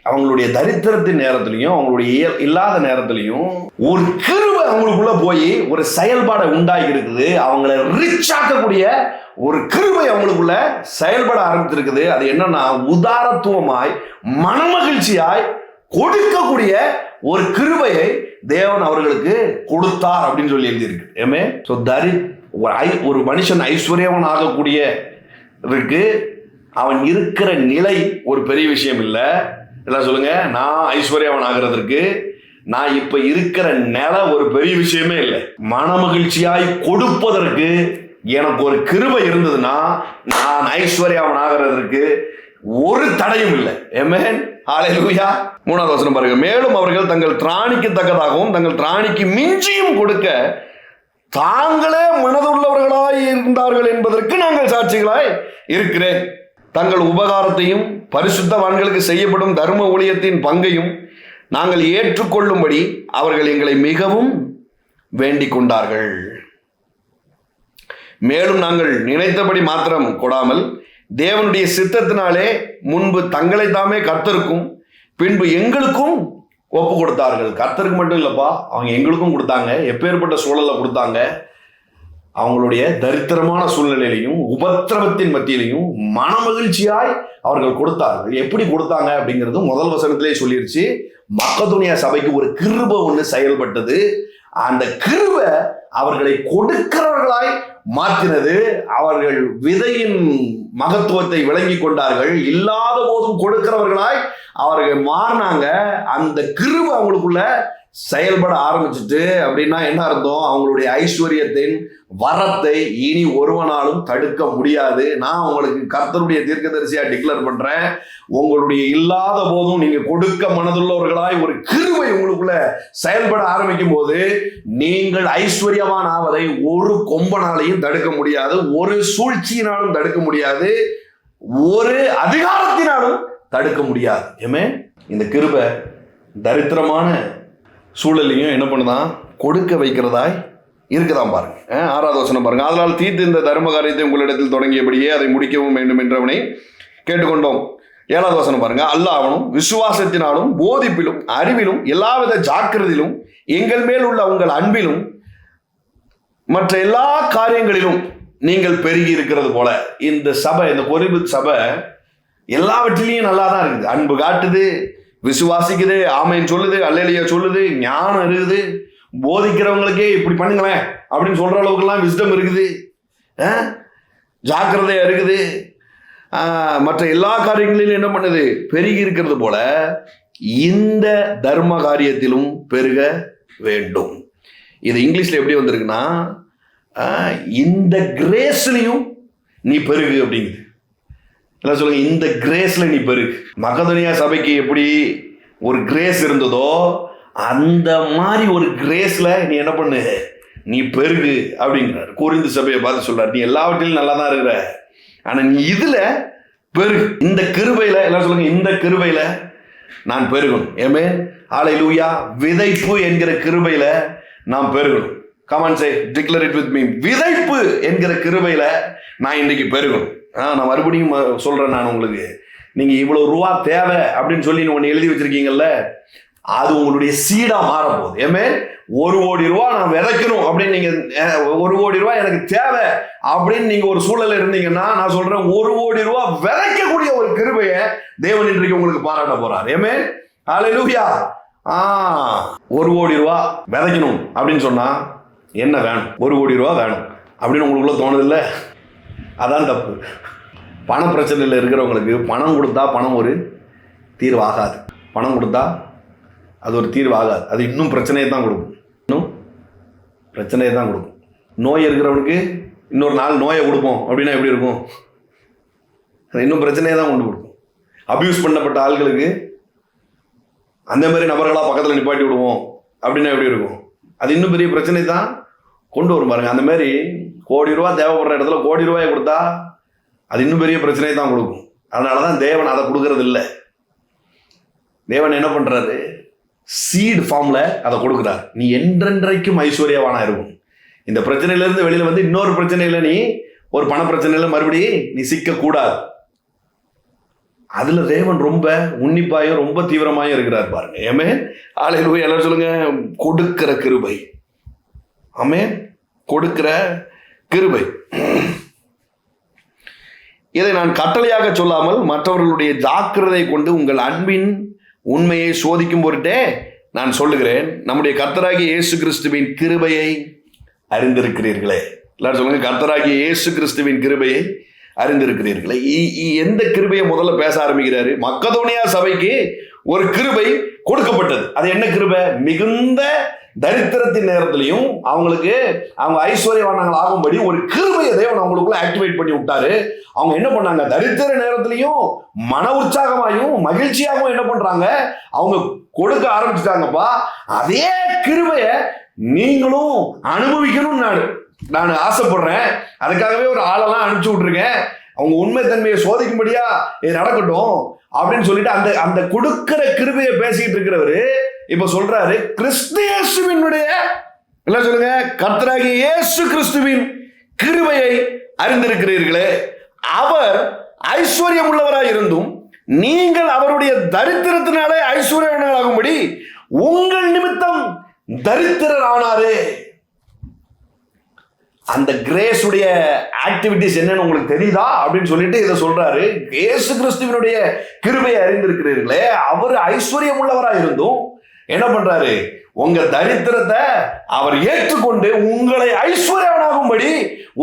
அவங்களுடைய தரித்திரத்தின் நேரத்திலையும் அவங்களுடைய இல்லாத நேரத்திலையும் ஒரு கிருபை அவங்களுக்குள்ள போய் ஒரு செயல்பாடை உண்டாகி இருக்குது. அவங்களை ரிச் ஆக்கக்கூடிய ஒரு கிருபை அவங்களுக்குள்ள செயல்பட ஆரம்பித்திருக்குது. அது என்னன்னா, உதாரத்துவமாய் மனமகிழ்ச்சியாய் கொடுக்கக்கூடிய ஒரு கிருபையை தேவன் அவர்களுக்கு கொடுத்தார் அப்படின்னு சொல்லி எழுதியிருக்கு. ஒரு மனுஷன் ஐஸ்வர்யவன் ஆகக்கூடிய இருக்கு, அவன் இருக்கிற நிலை ஒரு பெரிய விஷயம் இல்லை. எல்லாம் சொல்லுங்க, நான் ஐஸ்வர்யவன் ஆகிறதுக்கு நான் இப்ப இருக்கிற நிலை ஒரு பெரிய விஷயமே இல்லை. மனமகிழ்ச்சியாய் கொடுப்பதற்கு எனக்கு ஒரு கிருபை இருந்ததுன்னா நான் ஐஸ்வர்யவன் ஆகிறதற்கு ஒரு தடையும் இல்லை. ஆமென். ஹல்லேலூயா. 3வது வசனம் பாருங்க. மேலும் அவர்கள் தங்கள் திராணிக்கு தக்கதாகவும் தங்கள் திராணிக்கு மிஞ்சியும் கொடுக்க தாங்களே மனதுள்ளவர்களாய் இருந்தார்கள் என்பதற்கு நாங்கள் சாட்சிகளாய் இருக்கிறேன். தங்கள் உபகாரத்தையும் பரிசுத்தவான்களுக்கு செய்யப்படும் தர்ம ஊழியத்தின் பங்கையும் நாங்கள் ஏற்றுக்கொள்ளும்படி அவர்கள் எங்களை மிகவும் வேண்டிக் கொண்டார்கள். மேலும் நாங்கள் நினைத்தபடி மாத்திரம் கொடாமல் தேவனுடைய சித்தத்தினாலே முன்பு தங்களை தாமே கர்த்தருக்கும் பின்பு எங்களுக்கும் ஒப்பு கொடுத்தார்கள். கர்த்தருக்கு மட்டும் இல்லப்பா, அவங்க எங்களுக்கும் கொடுத்தாங்க. எப்பேற்பட்ட சூழலை கொடுத்தாங்க? அவங்களுடைய தரித்திரமான சூழ்நிலையிலையும் உபத்திரவத்தின் மத்தியிலையும் மனமகிழ்ச்சியாய் அவர்கள் கொடுத்தார்கள். எப்படி கொடுத்தாங்க அப்படிங்கிறது முதல் வசனத்திலே சொல்லிருச்சு. மக்கதுனியா சபைக்கு ஒரு கிருபை ஒன்று செயல்பட்டது. அந்த கிருபை அவர்களை கொடுக்கிறவர்களாய் மாற்றினது. அவர்கள் விதையின் மகத்துவத்தை விளங்கி கொண்டார்கள். இல்லாத போதும் கொடுக்கிறவர்களாய் அவர்கள் மாறினாங்க. அந்த கிருபை அவங்களுக்குள்ள செயல்பட ஆரம்பிச்சுட்டு அப்படின்னா என்ன அர்த்தம்? அவங்களுடைய ஐஸ்வர்யத்தின் வரத்தை இனி ஒருவனாலும் தடுக்க முடியாது. நான் உங்களுக்கு கர்த்தருடைய தீர்க்கதரிசியா டிக்ளேர் பண்றேன். உங்களுடைய இல்லாத போதும் நீங்க கொடுக்க மனதுள்ளவர்களாய் ஒரு கிருபை உங்களுக்குள்ள செயல்பட ஆரம்பிக்கும் போது நீங்கள் ஐஸ்வர்யவான் ஆவதை ஒரு கொம்பனாலையும் தடுக்க முடியாது, ஒரு சூழ்ச்சியினாலும் தடுக்க முடியாது, ஒரு அதிகாரத்தினாலும் தடுக்க முடியாது. ஏமே இந்த கிருபை தரித்திரமான சூழலையும் என்ன பண்ணுதான்? கொடுக்க வைக்கிறதாய் இருக்குதான் பாருங்க. 6வது வசனம் பாருங்க. அதனால் தீர்த்து இந்த தர்ம காரியத்தை உங்களிடத்தில் தொடங்கியபடியே அதை முடிக்கவும் வேண்டும் என்றவனை கேட்டுக்கொண்டோம். 7வது வசனம் பாருங்க. அல்லாஹ்வும் விசுவாசத்தினாலும் போதிப்பிலும் அறிவிலும் எல்லாவித ஜாக்கிரதையிலும் எங்கள் மேல் உள்ள உங்கள் அன்பிலும் மற்ற எல்லா காரியங்களிலும் நீங்கள் பெருகி இருக்கிறது போல. இந்த சபை, இந்த கொரிந்து சபை எல்லாவற்றிலையும் நல்லா தான் இருக்குது. அன்பு காட்டுது, விசுவாசிக்குது, ஆமைன்னு சொல்லுது, அல்லேலியா சொல்லுது, ஞானம் இருக்குது, போதிக்கிறவங்களுக்கே இப்படி பண்ணுங்களேன் அப்படின்னு சொல்ற அளவுக்குலாம் விஸ்டம் இருக்குது, ஜாக்கிரதையா இருக்குது, மற்ற எல்லா காரியங்களிலும் என்ன பண்ணுது? பெருகி இருக்கிறது போல இந்த தர்ம காரியத்திலும் பெருக வேண்டும். இது இங்கிலீஷ்ல எப்படி வந்திருக்குன்னா, இந்த கிரேஸ்லையும் நீ பெருகு அப்படிங்குது. எல்லாம் சொல்லுங்க, இந்த கிரேஸ்ல நீ பெருகு. மக்கதுனியா சபைக்கு எப்படி ஒரு கிரேஸ் இருந்ததோ அந்த மாதிரி ஒரு கிரேஸ்ல நீ என்ன பண்ணு? நீ பெருகு அப்படிங்கிறார். கொரிந்து சபையை பார்த்து சொல்றாரு, நீ எல்லாவற்றிலும் நல்லா தான் இருக்கிற, ஆனா நீ இதுல பெருகு. இந்த கிருபையில, எல்லாம் சொல்லுங்க, இந்த கிருபையில நான் பெருகணும். ஏமே ஹல்லேலூயா. விதைப்பு என்கிற கிருபையில நாம் பெருகணும். Come on, say, declare it with me. விதைப்பு என்கிற கிருபையில நான் இன்னைக்கு பெருகணும். நான் மறுபடியும் சொல்றேன், நான் உங்களுக்கு, நீங்க இவ்வளவு ரூபா தேவை அப்படின்னு சொல்லி ஒன்னு எழுதி வச்சிருக்கீங்கல்ல, அது உங்களுடைய சீடா மாற போகுது. ஏமே 1 கோடி ரூபா நான் விதைக்கணும் அப்படின்னு நீங்க 1 கோடி ரூபாய் எனக்கு தேவை அப்படின்னு நீங்க ஒரு சூழல்ல இருந்தீங்கன்னா, நான் சொல்றேன் 1 கோடி ரூபாய் விதைக்கக்கூடிய ஒரு கிருபையை தேவன் இன்றைக்கு உங்களுக்கு பாராட்ட போறார். ஏமே ஹல்லேலூயா. 1 கோடி ரூபாய் விதைக்கணும் அப்படின்னு சொன்னா என்ன வேணும்? 1 கோடி ரூபாய் வேணும் அப்படின்னு உங்களுக்குள்ள தோணுது இல்ல? அதான் தப்பு. பண பிரச்சனையில் இருக்கிறவங்களுக்கு பணம் கொடுத்தா பணம் ஒரு தீர்வாகாது. பணம் கொடுத்தா அது ஒரு தீர்வாகாது. அது இன்னும் பிரச்சனையை தான் கொடுக்கும். இன்னும் பிரச்சனையை தான் கொடுக்கும். நோய் இருக்கிறவனுக்கு இன்னொரு 4 நோயை கொடுப்போம் அப்படின்னா எப்படி இருக்கும்? அது இன்னும் பிரச்சனையை தான் கொண்டு கொடுக்கும். அபியூஸ் பண்ணப்பட்ட ஆட்களுக்கு அந்த மாதிரி நபர்களாக பக்கத்தில் நிப்பாட்டி விடுவோம் அப்படின்னா எப்படி இருக்கும்? அது இன்னும் பெரிய பிரச்சனை தான் கொண்டு வரும் பாருங்க. அந்த மாதிரி 1 கோடி ரூபா தேவைப்படுற இடத்துல 1 கோடி ரூபாயை கொடுத்தா அது இன்னும் பெரிய பிரச்சனையை தான் கொடுக்கும். அதனாலதான் தேவன் அதை கொடுக்கறது இல்லை. தேவன் என்ன பண்றாரு? சீட் ஃபார்ம்ல அதை கொடுக்குறாரு. நீ என்றென்றைக்கும் ஐஸ்வர்யவானா இருக்கும். இந்த பிரச்சனையில இருந்து வெளியில வந்து இன்னொரு பிரச்சனையில, நீ ஒரு பண பிரச்சனையில மறுபடியும் நீ சிக்க கூடாது. அதுல தேவன் ரொம்ப உன்னிப்பாயும் ரொம்ப தீவிரமாயும் இருக்கிறார் பாருங்க. ஏமே ஹல்லேலூயா. எல்லாரும் சொல்லுங்க, கொடுக்கிற கிருபை. ஆமே, கொடுக்கிற கிருபை. இதை நான் கட்டளையாக சொல்லாமல் மற்றவர்களுடைய ஜாக்கிரதை கொண்டு உங்கள் அன்பின் உண்மையை சோதிக்கும் பொருட்டே நான் சொல்லுகிறேன். நம்முடைய கர்த்தராகிய இயேசு கிறிஸ்துவின் கிருபையை அறிந்திருக்கிறீர்களே. எல்லாரும் சொல்லுங்க, கர்த்தராகிய இயேசு கிறிஸ்துவின் கிருபையை அறிந்திருக்கிறீர்களே. எந்த கிருபையை முதல்ல பேச ஆரம்பிக்கிறாரு? மக்கதோனியா சபைக்கு ஒரு கிருபை கொடுக்கப்பட்டது. அது என்ன கிருபை? மிகுந்த தரித்திரத்தின் நேரத்திலையும் அவங்களுக்கு அவங்க ஐஸ்வர்யவான்கள் ஆகும்படி ஒரு கிருபையை தேவன் அவங்களுக்குள்ள ஆக்டிவேட் பண்ணி விட்டாரு. அவங்க என்ன பண்ணாங்க? தரித்திர நேரத்திலையும் மன உற்சாகமாயும் மகிழ்ச்சியாகவும் என்ன பண்றாங்க? அவங்க கொடுக்க ஆரம்பிச்சுட்டாங்கப்பா. அதே கிருபைய நீங்களும் அனுபவிக்கணும் நான் ஆசைப்படுறேன். அதுக்காகவே ஒரு ஆளெல்லாம் அனுப்பிச்சு விட்டுருக்கேன். அவங்க உண்மை தன்மையை சோதிக்கும்படியா இது நடக்கட்டும் அப்படின்னு சொல்லிட்டு அந்த அந்த கொடுக்கிற கிருபையை பேசிட்டு இருக்கிறவரு இப்ப சொல்றாரு, கிறிஸ்து இயேசுவினுடைய எல்லாம் சொல்லுங்க, கர்த்தராகிய இயேசு கிறிஸ்துவின் கிருபையை அறிந்திருக்கிறீர்களே, அவர் ஐஸ்வர்யம் உள்ளவராய் இருந்தும் நீங்கள் அவருடைய தரித்திரத்தினாலே ஐஸ்வர்யவானாகும்படி உங்கள் நிமித்தம் தரித்திரர் ஆனாரே. அந்த கிரேஸ் உடைய ஆக்டிவிட்டிஸ் என்னன்னு உங்களுக்கு தெரியுதா அப்படின்னு சொல்லிட்டு இதை சொல்றாரு. இயேசு கிறிஸ்துவினுடைய கிருபையை அறிந்திருக்கிறீர்களே, அவர் ஐஸ்வர்யம் உள்ளவராய் இருந்தும் என்ன பண்றாரு, உங்க தரித்திரத்தை அவர் ஏற்றுக்கொண்டு உங்களை ஐஸ்வர்யவனாகும்படி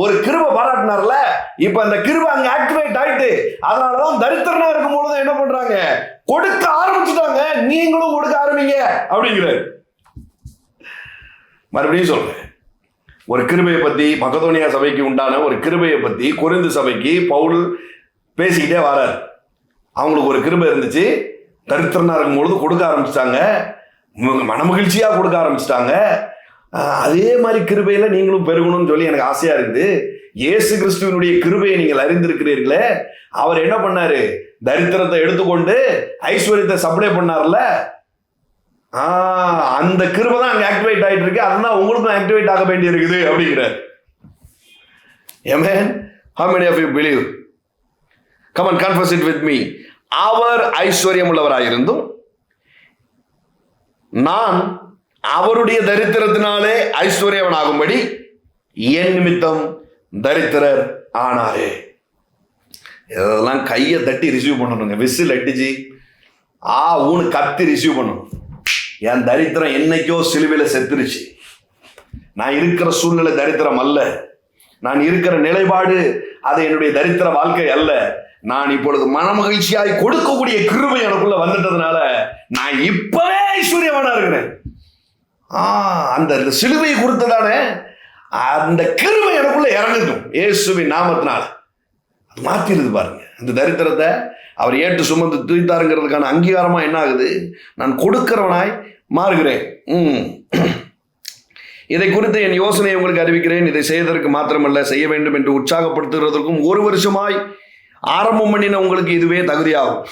ஒரு கிருபை பாராட்டினார்ல. இப்ப அந்த கிருபை அங்க ஆக்டிவேட் ஆயிட்டு, அதனாலதான் தரித்திரனா இருக்கும் பொழுது என்ன பண்றாங்க, கொடுக்க ஆரம்பிச்சுட்டாங்க. நீங்களும் கொடுக்க ஆரம்பிங்க அப்படிங்கிறாரு. மறுபடியும் சொல்றேன், ஒரு கிருபையை பத்தி, மக்கதோனியா சபைக்கு உண்டான ஒரு கிருபையை பத்தி கொரிந்து சபைக்கு பவுல் பேசிக்கிட்டே வரார். அவங்களுக்கு ஒரு கிருபை இருந்துச்சு, தரித்திரனா இருக்கும் பொழுது கொடுக்க ஆரம்பிச்சிட்டாங்க, மனமகிழ்ச்சியா கொடுக்க ஆரம்பிச்சிட்டாங்க. அதே மாதிரி கிருபையில நீங்களும் பெருகணும்னு சொல்லி எனக்கு ஆசையா இருக்குது. இயேசு கிறிஸ்துவினுடைய கிருபையை நீங்கள் அறிந்திருக்கிறீர்களே, அவர் என்ன பண்ணாரு, தரித்திரத்தை எடுத்துக்கொண்டு ஐஸ்வர்யத்தை சப்ளை பண்ணார்ல, அந்த கிருபை தான் அங்க ஆக்டிவேட் ஆயிட்டு இருக்கு. அதுதான் உங்களுக்கும் ஆக்டிவேட் ஆக வேண்டி இருக்குது அப்படிங்கிறார். Amen. How many of you believe? Come on, confess it with me. அவர் ஐஸ்வர்யம் உள்ளவராயிருந்தும் நான் அவருடைய தரித்திரத்தினாலே ஐஸ்வர்யவனாகும்படி என் நிமித்தம் தரித்திரர் ஆனாரே. இதெல்லாம் கையை தட்டி ரிசீவ் பண்ணணுங்க. விசில் அடிச்சு ஊனு கத்தி ரிசீவ் பண்ணணும். என் தரித்திரம் என்னைக்கோ சிலுவையில் செத்துருச்சு. நான் இருக்கிற சூழ்நிலை தரித்திரம் அல்ல, நான் இருக்கிற நிலைப்பாடு அது என்னுடைய தரித்திர வாழ்க்கை அல்ல. நான் இப்பொழுது மனமகிழ்ச்சியாய் கொடுக்கக்கூடிய கிருபை எனக்குள்ள வந்துட்டதுனால நான் இப்பவே ஐஸ்வர்யவானா இருக்கிறேன். அந்த சிலுவை கொடுத்ததானே அந்த கிருபை எனக்குள்ள இறங்கட்டும் இயேசுவின் நாமத்தினால. அது மாத்திருது பாருங்க. அந்த தரித்திரத்தை அவர் ஏற்று சுமந்து தூய்த்தாருங்கிறதுக்கான அங்கீகாரமா என்ன ஆகுது, நான் கொடுக்கிறவனாய் மாறுகிறேன். இதை குறித்து என் யோசனையை உங்களுக்கு அறிவிக்கிறேன். இதை செய்வதற்கு மாத்திரமல்ல, செய்ய வேண்டும் என்று உற்சாகப்படுத்துவதற்கும் ஒரு வருஷமாய் ஆரம்பம் பண்ணின உங்களுக்கு இதுவே தகுதியாகும்.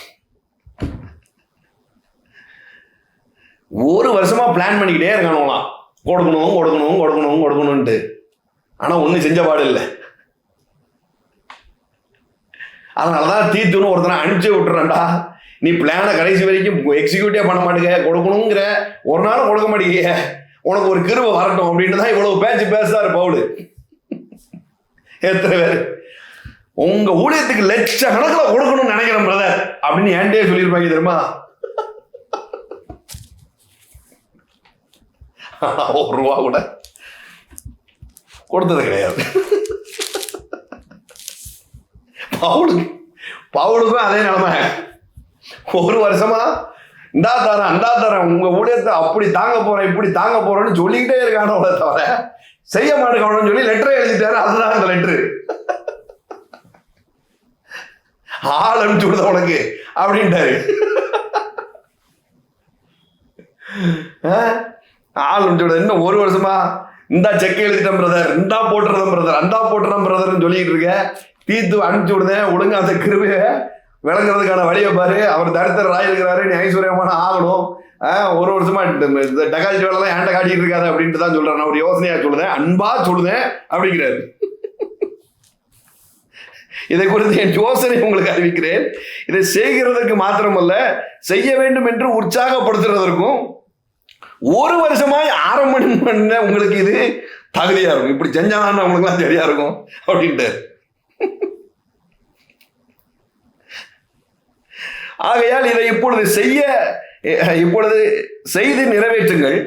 ஒரு வருஷமா பிளான் பண்ணிக்கிட்டே இருக்கானுங்களாம், கொடுக்கணும் கொடுக்கணும் கொடுக்கணும் கொடுக்கணும்ட்டு. ஆனா ஒன்னும் செஞ்ச பாடு இல்லை. அதனாலதான் தீத்துன்னு ஒருத்தனை அனுப்பிச்சு விட்டுறேன்டா, நீ பிளானை கடைசி வரைக்கும் எக்ஸிக்யூட்டிவா பண்ண மாட்டேங்க, கொடுக்கணுங்கிற ஒரு நாள் கொடுக்க மாட்டேங்க, உனக்கு ஒரு கிருபை வரட்டும் அப்படின்னு தான் இவ்வளவு பேச்சு பேசுறாரு பவுல். எத்தனை பேர் உங்க ஊழியத்துக்கு லட்சக்கணக்கில் கொடுக்கணும்னு நினைக்கிறேன் பிரதர் அப்படின்னு என்கிட்டே சொல்லியிருப்பாங்க தெரியுமா? ஒரு ரூபா கூட கொடுத்தது கிடையாது. பவுலுக்கும் அதே நிலைமை. ஒரு வருஷமா இந்தா தரேன் உங்க ஊழியத்தை அப்படி தாங்க போறேன் இப்படி தாங்க போறேன்னு சொல்லிக்கிட்டே இருக்கானோ தவிர செய்ய மாட்டேங்கன்னு சொல்லி லெட்டரை எழுதிட்டாரு. அதுதான் அந்த லெட்டரு. ஆள் அனுப்பிச்சு விடுத உனக்கு அப்படின்ட்டாரு. ஆள் அனுப்பிச்சு விடுத இன்னும் ஒரு வருஷமா இந்தா செக் எழுதிட்டேன் பிரதர், இந்தா போட்டுறதன் பிரதர், அந்தா போட்டுறேன் பிரதர்ன்னு சொல்லிட்டு இருக்கேன். தீத்து அனுப்பிச்சு விடுதேன், ஒழுங்கா அந்த கிருபைய விளங்குறதுக்கான வழியை பாரு. அவர் தரித்திரர் ஆயிருக்கிறாரு, நீ ஐஸ்வர்யமான ஆகணும். ஒரு வருஷமா டகாஜி வேலைலாம் ஏன்ட்ட காட்டிட்டு இருக்காரு அப்படின்ட்டு தான் சொல்றேன். நான் ஒரு யோசனையா சொல்லுதேன், அன்பா சொல்லுதேன் அப்படிங்கிறாரு. இதை குறித்து என் யோசனை உங்களுக்கு அறிவிக்கிறேன். இதை செய்கிறதுக்கு மாத்திரமல்ல, செய்ய வேண்டும் என்று உற்சாகப்படுத்துறதற்கும் ஒரு வருஷமாய் ஆரம்பம் பண்ண உங்களுக்கு இது தகுதியா இருக்கும். இப்படி செஞ்சாதான் உங்களுக்கு எல்லாம் சரியா இருக்கும் அப்படின்ட்டு. ஆகையால் இதை இப்பொழுது செய்து நிறைவேற்றுங்கள்.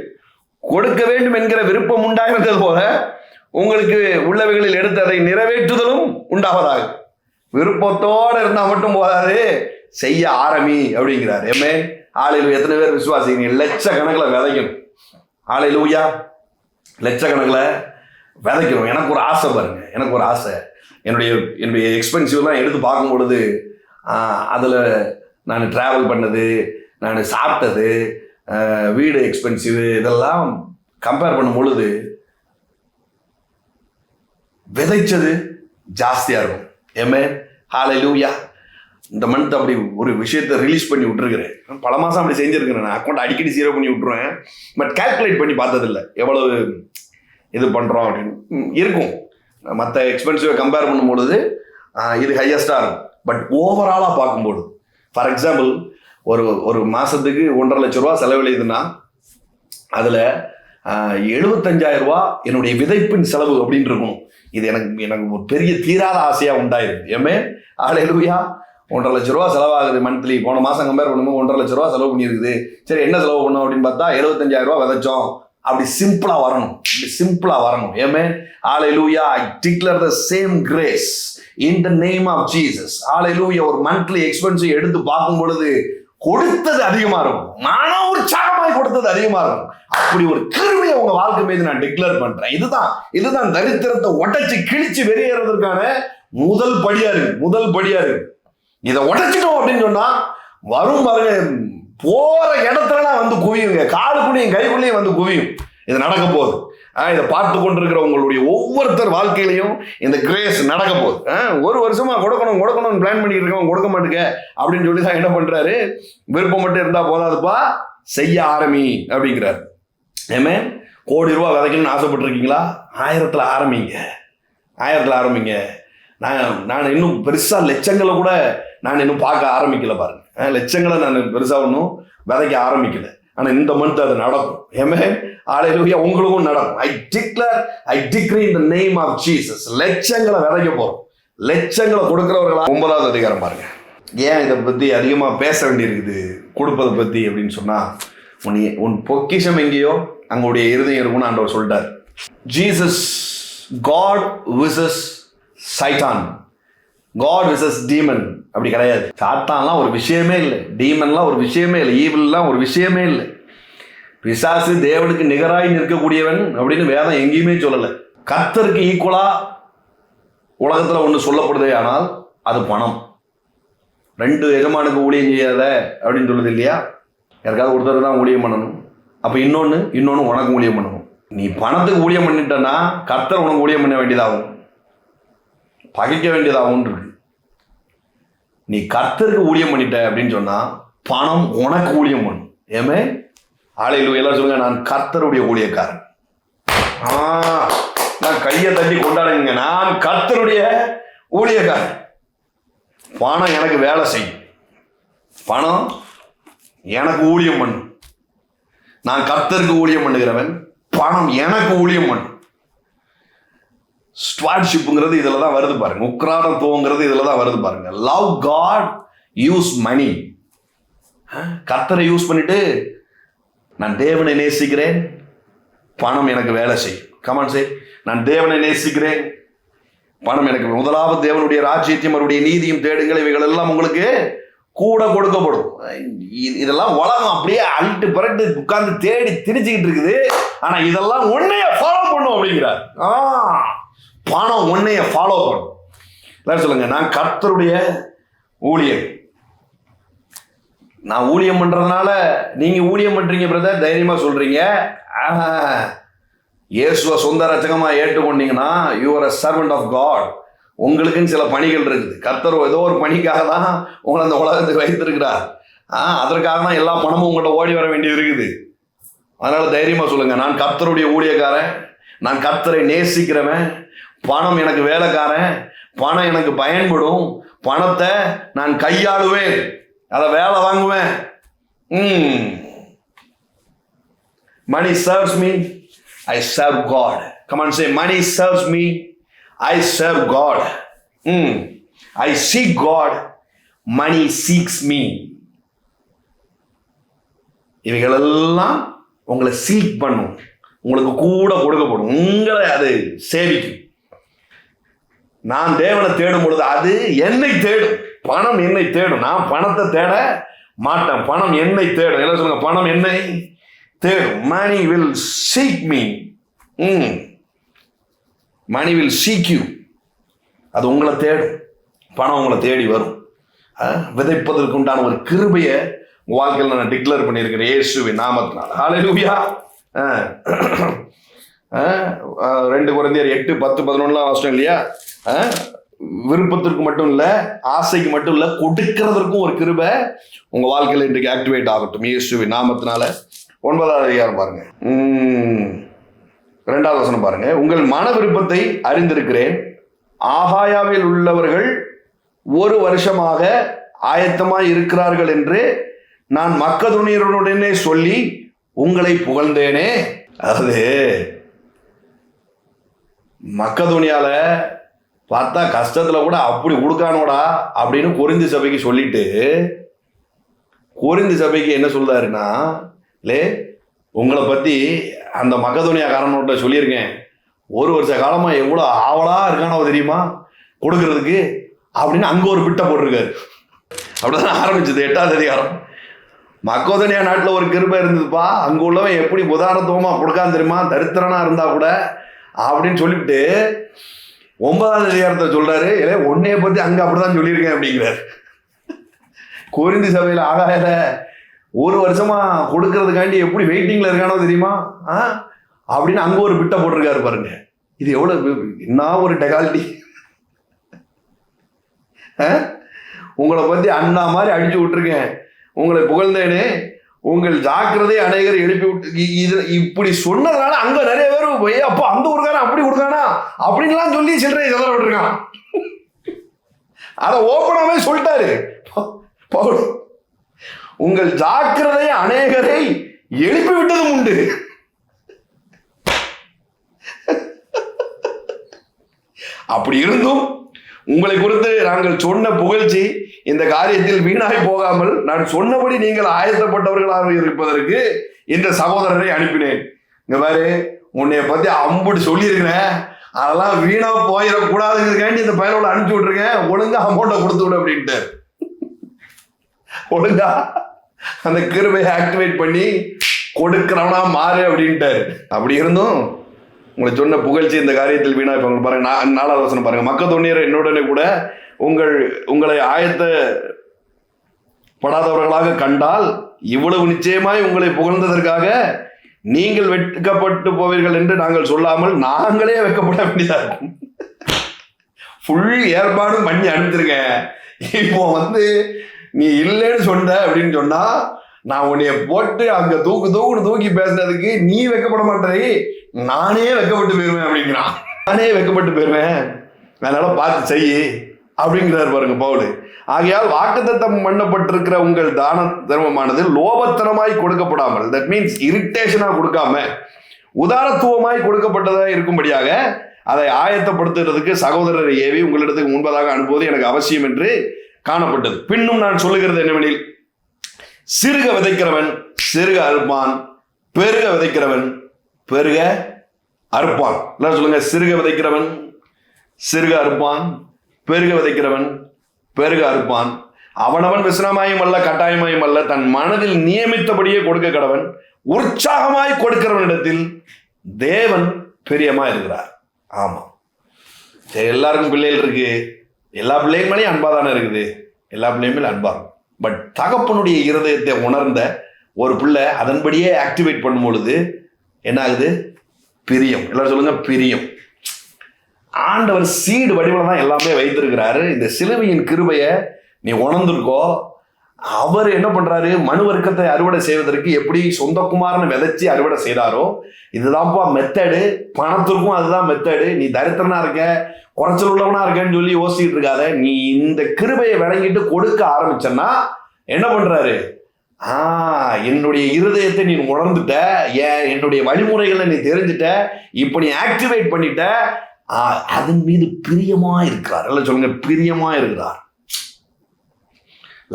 கொடுக்க வேண்டும் என்கிற விருப்பம் உண்டாகிறது போல உங்களுக்கு உள்ளவைகளில் எடுத்து அதை நிறைவேற்றுதலும் உண்டாவதாக. விருப்பத்தோடு இருந்தா மட்டும் போதாது, செய்ய ஆரம்பி அப்படிங்கிறார். ஏமே ஆலையில் எத்தனை பேர் விசுவாசிக்கிறீங்க? லட்சக்கணக்கில் விதைக்கணும். ஆலையிலூயா லட்சக்கணக்கில் விதைக்கணும். எனக்கு ஒரு ஆசை பாருங்க, எனக்கு ஒரு ஆசை. என்னுடைய எக்ஸ்பென்சிவ்லாம் எடுத்து பார்க்கும் பொழுது அதில் நான் ட்ராவல் பண்ணது, நான் சாப்பிட்டது, வீடு எக்ஸ்பென்சிவ், இதெல்லாம் கம்பேர் பண்ணும் பொழுது விதைச்சது ஜாஸ்தியாக இருக்கும். ஏமே ஹல்லேலூயா. இந்த மந்த் அப்படி ஒரு விஷயத்தை ரிலீஸ் பண்ணி விட்டுருக்கிறேன். பல மாதம் அப்படி செஞ்சுருக்கிறேன். நான் அக்கௌண்ட் அடிக்கடி ஜீரோ பண்ணி விட்டுருவேன். பட் கால்குலேட் பண்ணி பார்த்ததில்லை எவ்வளவு இது பண்ணுறோம் அப்படின்னு. இருக்கும் மற்ற எக்ஸ்பென்சிவை கம்பேர் பண்ணும்பொழுது இது ஹையஸ்டாக இருக்கும். பட் ஓவராலாக பார்க்கும்போது, ஃபார் எக்ஸாம்பிள் ஒரு மாதத்துக்கு 1.5 லட்ச ரூபா செலவழியுதுன்னா அதில் 75,000 ரூபா என்னுடைய விதைப்பின் செலவு அப்படின்னு இருக்கணும். இது எனக்கு ஒரு பெரிய தீராத ஆசையாக உண்டாயிருக்கு. ஏமே ஹல்லேலூயா. 1.5 லட்ச ரூபா செலவாகுது மந்த்லி. போன மாதம் கம்பேர் பண்ணும்போது 1.5 லட்ச ரூபா செலவு பண்ணியிருக்குது. சரி, என்ன செலவு பண்ணோம் அப்படின்னு பார்த்தா 75,000 ரூபா விதைச்சோம். அப்படி சிம்பிளாக வரணும். Amen hallelujah. I declare the same grace in the name of Jesus. Hallelujah. ஒரு மந்த்லி எக்ஸ்பென்சிவ் எடுத்து பார்க்கும் பொழுது கொடுத்தது அதிகமாக இருக்கும். நானும் உற்சாகமாய் கொடுத்தது அதிகமாக இருக்கும். அப்படி ஒரு கிருபையை உங்க வாழ்க்கை மீது நான் டிக்ளேர் பண்றேன். இதுதான் தரித்திரத்தை உடைச்சு கிழிச்சு வெளியேறதுக்கான முதல் படியா இருக்கு. இதை உடைச்சிட்டோம் அப்படின்னு சொன்னா வரும் பாருங்க, போற இடத்துலலாம் வந்து குவியுங்க. காலுக்குள்ளையும் கைக்குள்ளேயும் வந்து குவியும். இது நடக்க போகுது. இதை பார்த்து கொண்டிருக்கிற உங்களுடைய ஒவ்வொருத்தர் வாழ்க்கையிலையும் இந்த கிரேஸ் நடக்க போகுது. ஒரு வருஷமா கொடுக்கணும்னு பிளான் பண்ணிட்டு இருக்கோம், கொடுக்க மாட்டேங்க அப்படின்னு சொல்லி தான் என்ன பண்றாரு, விருப்பம் மட்டும் இருந்தா போதாதுப்பா, செய்ய ஆரம்பி அப்படிங்கிறார். ஏமே, 1 கோடி ரூபா விதைக்கணும்னு ஆசைப்பட்டிருக்கீங்களா? 1000 ஆரம்பிங்க. நான் இன்னும் பெருசாக லட்சங்களை கூட நான் இன்னும் பார்க்க ஆரம்பிக்கல பாருங்க. லட்சங்களை நான் பெருசாக ஒன்றும் விதைக்க ஆரம்பிக்கல. ஆனால் இந்த மந்த் அது நடக்கும். ஏமே ஹல்லேலூயா. உங்களுக்கும் நடக்கும். ஐ டிக்ரீ இன் தி நேம் ஆஃப் ஜீசஸ். லட்சங்களை விதைக்க போறோம். லட்சங்களை கொடுக்கிறவர்களா. 9வது அதிகாரம் பாருங்க. ஏன் இதை பற்றி அதிகமாக பேச வேண்டியிருக்குது கொடுப்பதை பற்றி அப்படின்னு சொன்னால், உன் பொக்கிஷம் எங்கேயோ அங்களுடைய இருதயம் இருக்கும்னு ஆண்டவர் சொல்லிட்டார். Jesus God versus Satan, God versus demon அப்படி கிடையாது. சாத்தான்லாம் ஒரு விஷயமே இல்லை, டீமன்லாம் ஒரு விஷயமே இல்லை, ஈவில்லாம் ஒரு விஷயமே இல்லை. பிசாசு தேவனுக்கு நிகராய் நிற்கக்கூடியவன் அப்படின்னு வேதம் எங்கேயுமே சொல்லலை. கர்த்தருக்கு ஈக்குவலா உலகத்தில் ஒன்று சொல்லப்படுதே, ஆனால் அது பணம். 2 எஜமானுக்கு ஊழியம் செய்யாத அப்படின்னு சொல்லுது இல்லையா? யாருக்காவது ஒருத்தர் தான் ஊழியம் பண்ணணும். அப்போ இன்னொன்று உனக்கு ஊழியம் பண்ணணும். நீ பணத்துக்கு ஊழியம் பண்ணிட்டன்னா கர்த்தர் உனக்கு ஊழியம் பண்ண வேண்டியதாகும், பகைக்க வேண்டியதாகும் இருக்கு. நீ கர்த்தருக்கு ஊழியம் பண்ணிட்ட அப்படின்னு சொன்னா பணம் உனக்கு ஊழியம் பண்ணும். ஏமே ஹல்லேலூயா. எல்லாம் சொல்லுங்க, நான் கர்த்தருடைய ஊழியக்காரன். நான் கையை தட்டி கொண்டாடுங்க, நான் கர்த்தருடைய ஊழியக்காரன். பணம் எனக்கு வேலை செய்யும், பணம் எனக்கு ஊழியம் பண்ணும். நான் கர்த்தருக்கு ஊழியம் பண்ணுகிறவன், பணம் எனக்கு ஊழியம் பண்ணும். ஸ்டுவார்ட்ஷிப்புங்கிறது இதில் தான் வருது பாருங்க. உக்ரானத்துவங்கிறது இதில் தான் வருது பாருங்க. Love God, use money. கர்த்தரை யூஸ் பண்ணிட்டு நான் தேவனை நேசிக்கிறேன், பணம் எனக்கு வேலை செய்யும். கமான் சே, நான் தேவனை நேசிக்கிறேன், பணம் எனக்கு. முதலாவது தேவனுடைய ராஜ்யத்தையும் அவருடைய நீதியும் தேடுங்கள், இவைகள் எல்லாம் உங்களுக்கு கூட கொடுக்கப்படும். இதெல்லாம் உலகம் அப்படியே அல்ட்டு பிறட்டு உட்கார்ந்து தேடி திரிச்சுக்கிட்டு இருக்குது. ஆனா இதெல்லாம் உன்னைய ஃபாலோ பண்ணும் அப்படிங்கிறார். பணம் உன்னைய ஃபாலோ பண்ணும். எல்லாரும் சொல்லுங்க, நான் கர்த்தருடைய ஊழியர். நான் ஊழியம் பண்றதுனால நீங்க ஊழியம் பண்றீங்க பிரதர், தைரியமா சொல்றீங்க. இயேசுவை சொந்த ரட்சகமா ஏற்றுக்கொண்டீங்கன்னா you are a servant of God. உங்களுக்குன்னு சில பணிகள் இருக்குது. கர்த்தர் ஏதோ ஒரு பணிக்காக தான் உங்களை அந்த உலகத்துக்கு வைத்திருக்கிறார். அதற்காக தான் எல்லா பணமும் உங்கள்கிட்ட ஓடி வர வேண்டியது இருக்குது. அதனால தைரியமா சொல்லுங்க, நான் கர்த்தருடைய ஊழியக்காரன், நான் கர்த்தரை நேசிக்கிறவன், பணம் எனக்கு வேலைக்காரன், பணம் எனக்கு பயன்படும், பணத்தை நான் கையாளுவேன், அதை வேலை வாங்குவேன். Money serves me, I serve God. Come on, say, money serves me, I serve God. I seek God, money seeks me. இவைகளெல்லாம் உங்களை சீக் பண்ணும், உங்களுக்கு கூட கொடுக்கப்படும், உங்களை அது சேவிக்கும். நான் தேவனை தேடும் பொழுது அது என்னை தேடும். பணம் என்னை தேடும், நான் பணத்தை தேட மாட்டேன். பணம் என்னை தேடும். எல்லாம் சொல்லுங்க, பணம் என்னை தேடும். Money will seek me. Money will seek you. அது உங்களை தேடும், பணம் உங்களை தேடி வரும். விதைப்பதற்கு உண்டான ஒரு கிருபையை வாழ்க்கையில் நான் டிக்ளேர் பண்ணியிருக்கிறேன் இயேசுவின் நாமத்தினால். ஹல்லேலூயா. 2 கொரிந்தியர் 8:10-11 வாசிச்சோம் இல்லையா? விருப்பத்திற்கு மட்டும் இல்லை, ஆசைக்கு மட்டும் இல்லை, கொடுக்கிறதற்கும் ஒரு கிருபை உங்க வாழ்க்கையில் இன்றைக்கு ஆக்டிவேட் ஆகட்டும் இயேசுவின் நாமத்தினால. 9வது அதிகாரம் பாருங்க, 2வது வசனம் பாருங்க. உங்கள் மன விருப்பத்தை அறிந்திருக்கிறேன். ஆகாயாவில் உள்ளவர்கள் 1 வருஷமாக ஆயத்தமாய் இருக்கிறார்கள் என்று நான் மக்கதுனியருடனே சொல்லி உங்களை புகழ்ந்தேனே. அதாவது மக்கதுனியால பார்த்தா கஷ்டத்துல கூட அப்படி கொடுக்கானோடா அப்படின்னு கொரிந்து சபைக்கு சொல்லிட்டு, கொரிந்து சபைக்கு என்ன சொல்றாருன்னா, லே உங்களை பத்தி அந்த மக்கதுனியாக்காரனோட சொல்லியிருக்கேன், 1 வருஷ காலமா எவ்வளோ ஆவலா இருக்கானோ தெரியுமா கொடுக்கறதுக்கு அப்படின்னு அங்க ஒரு பிட்டை போட்டிருக்காரு. அப்படிதான் ஆரம்பிச்சது 8வது அதிகாரம். மக்கோதனியா நாட்டில் ஒரு கிருபை இருந்ததுப்பா, அங்க உள்ளவன் எப்படி உதாரணத்துவமா கொடுக்கான்னு தெரியுமா, தரித்திரனா இருந்தா கூட அப்படின்னு சொல்லிவிட்டு 9வது அதிகாரத்தை சொல்றாரு, இல்லை உன்னைய பத்தி அங்க அப்படிதான் சொல்லியிருக்கேன் அப்படிங்கிறார். கொரிந்து சபையில ஆகாயில 1 வருஷமா கொடுக்கறதுக்காண்டி எப்படி வெயிட்டிங்ல இருக்கானோ தெரியுமா அப்படின்னு அங்க ஒரு பிட்டை போட்டிருக்காரு பாருங்க. இது எவ்வளவு என்ன ஒரு டெகாலிட்டி. உங்களை பத்தி அண்ணா மாதிரி அடிச்சு விட்டுருக்கேன், உங்களை புகழ்ந்தேனே, உங்கள் ஜாக்கிரதை அநேகர் எழுப்பி விட்டு இது இப்படி சொன்னதுனால அங்க நிறைய பேர் அப்போ அந்த ஊருக்காரன் அப்படி கொடுக்கானா அப்படின்லாம் சொல்லி சில்லறை சதற விட்டுருக்கான். அதை ஓப்பனாவே சொல்லிட்டாரு பவுல். உங்கள் ஜாக்கிரதை அநேகரை எழுப்பி விட்டதும் உண்டு. அப்படி இருந்தும் உங்களை குறித்து நாங்கள் சொன்ன புகழ்ச்சி இந்த காரியத்தில் வீணாய் போகாமல் நான் சொன்னபடி நீங்கள் ஆயத்தப்பட்டவர்களாக இருப்பதற்கு இந்த சகோதரரை அனுப்பினேன். இங்க பாரு, உன்னைய பத்தி அம்புட்டு சொல்லியிருக்கிறேன், அதெல்லாம் வீணா போயிடக்கூடாதுங்கிறதுக்காண்டி இந்த பயனோட அனுப்பிச்சு விட்டுருக்கேன், ஒழுங்கா அமௌண்ட்டை கொடுத்து விடு அப்படின்ட்டு. ஒழுங்கா அந்த கிருபையை ஆக்டிவேட் பண்ணி கொடுக்கிறவனா மாறு அப்படின்ட்டாரு. அப்படி இருந்தும் உங்களை சொன்ன புகழ்ச்சி இந்த காரியத்தில் வீணா இப்போ பாருங்க. 4வது வசனம் பாருங்க. மக்கதோனியர் என்னுடனே கூட உங்களை ஆயத்தப்படாதவர்களாக கண்டால் இவ்வளவு நிச்சயமாய் உங்களை புகழ்ந்ததற்காக நீங்கள் வெட்கப்பட்டு போவீர்கள் என்று நாங்கள் சொல்லாமல் நாங்களே வெட்கப்பட வேண்டியதா இருக்கும். ஃபுல் ஏற்பாடும் பண்ணி அனுப்பிச்சிருக்கேன். இப்போ நீ இல்லைன்னு சொன்ன அப்படின்னு சொன்னா நான் உன்னைய போட்டு அங்க தூக்கி பேசுனதுக்கு நீ வெட்கப்பட மாட்டே, நானே வெட்கப்பட்டு போயிருவேன் அப்படிங்கிறான். நானே வெட்கப்பட்டு போயிருவேன், அதனால பார்த்து செய்யி அப்படிங்கிறார் பாருங்க பவுல். ஆகையால் வாக்குத்தத்தம் பண்ணப்பட்டிருக்கிற உங்கள் தான தர்மமானது லோபத்தனமாய் கொடுக்கப்படாமல், தட் மீன்ஸ் இரிட்டேஷனா கொடுக்காம உதாரத்துவமாய் கொடுக்கப்பட்டதா இருக்கும்படியாக அதை ஆயத்தப்படுத்துறதுக்கு சகோதரரை ஏவி உங்களிடத்துக்கு முன்பதாக அனுப்புவது எனக்கு அவசியம் என்று காணப்பட்டது. பின்னும் நான் சொல்லுகிறது என்னவெனில், சிறுக விதைக்கிறவன் சிறுக அறுப்பான், பெருக விதைக்கிறவன் பெருக அறுப்பான். எல்லாம் சொல்லுங்க, சிறுக விதைக்கிறவன் சிறுக அறுப்பான், பெருக விதைக்கிறவன் பெருக அறுப்பான். அவனவன் விசிரமாயும் அல்ல கட்டாயமாயும் அல்ல, தன் மனதில் நியமித்தபடியே கொடுக்க கடவன். உற்சாகமாய் கொடுக்கிறவனிடத்தில் தேவன் பிரியமா இருக்கிறார். ஆமா, சரி, எல்லாருக்கும் பிள்ளைகள் இருக்கு, எல்லா பிள்ளைங்க மேலேயும் அன்பா தானே இருக்குது, எல்லா பிள்ளைங்களும் அன்பா. பட் தகப்பனுடைய இருதயத்தை உணர்ந்த ஒரு பிள்ளை அதன்படியே ஆக்டிவேட் பண்ணும் பொழுது என்ன ஆகுது? பிரியம். எல்லாரும் சொல்லுங்க, பிரியம். ஆண்டவர் சீடு வடிவில் தான் எல்லாமே வைத்திருக்கிறாரு. இந்த சிலுவையின் கிருபையை நீ உணர்ந்திருக்கோ. அவர் என்ன பண்றாரு? மனு வர்க்கத்தை அறுவடை செய்வதற்கு எப்படி சொந்த குமாரனை விதைச்சி அறுவடை செய்தாரோ, இதுதான்ப்பா மெத்தடு. பணத்திற்கும் அதுதான் மெத்தடு. நீ தரித்திரனா இருக்க, குறைச்சல் உள்ளவனா இருக்கேன்னு சொல்லி யோசிச்சுட்டு இருக்காத. நீ இந்த கிருபையை விளங்கிட்டு கொடுக்க ஆரம்பிச்சன்னா என்ன பண்றாரு? என்னுடைய இருதயத்தை நீ உணர்ந்துட்ட, என்னுடைய வழிமுறைகளை நீ தெரிஞ்சுட்ட, இப்ப நீ ஆக்டிவேட் பண்ணிட்ட, அதன் மீது பிரியமா இருக்கிறார். எல்லாம் சொல்லுங்க, பிரியமா இருக்கிறார்.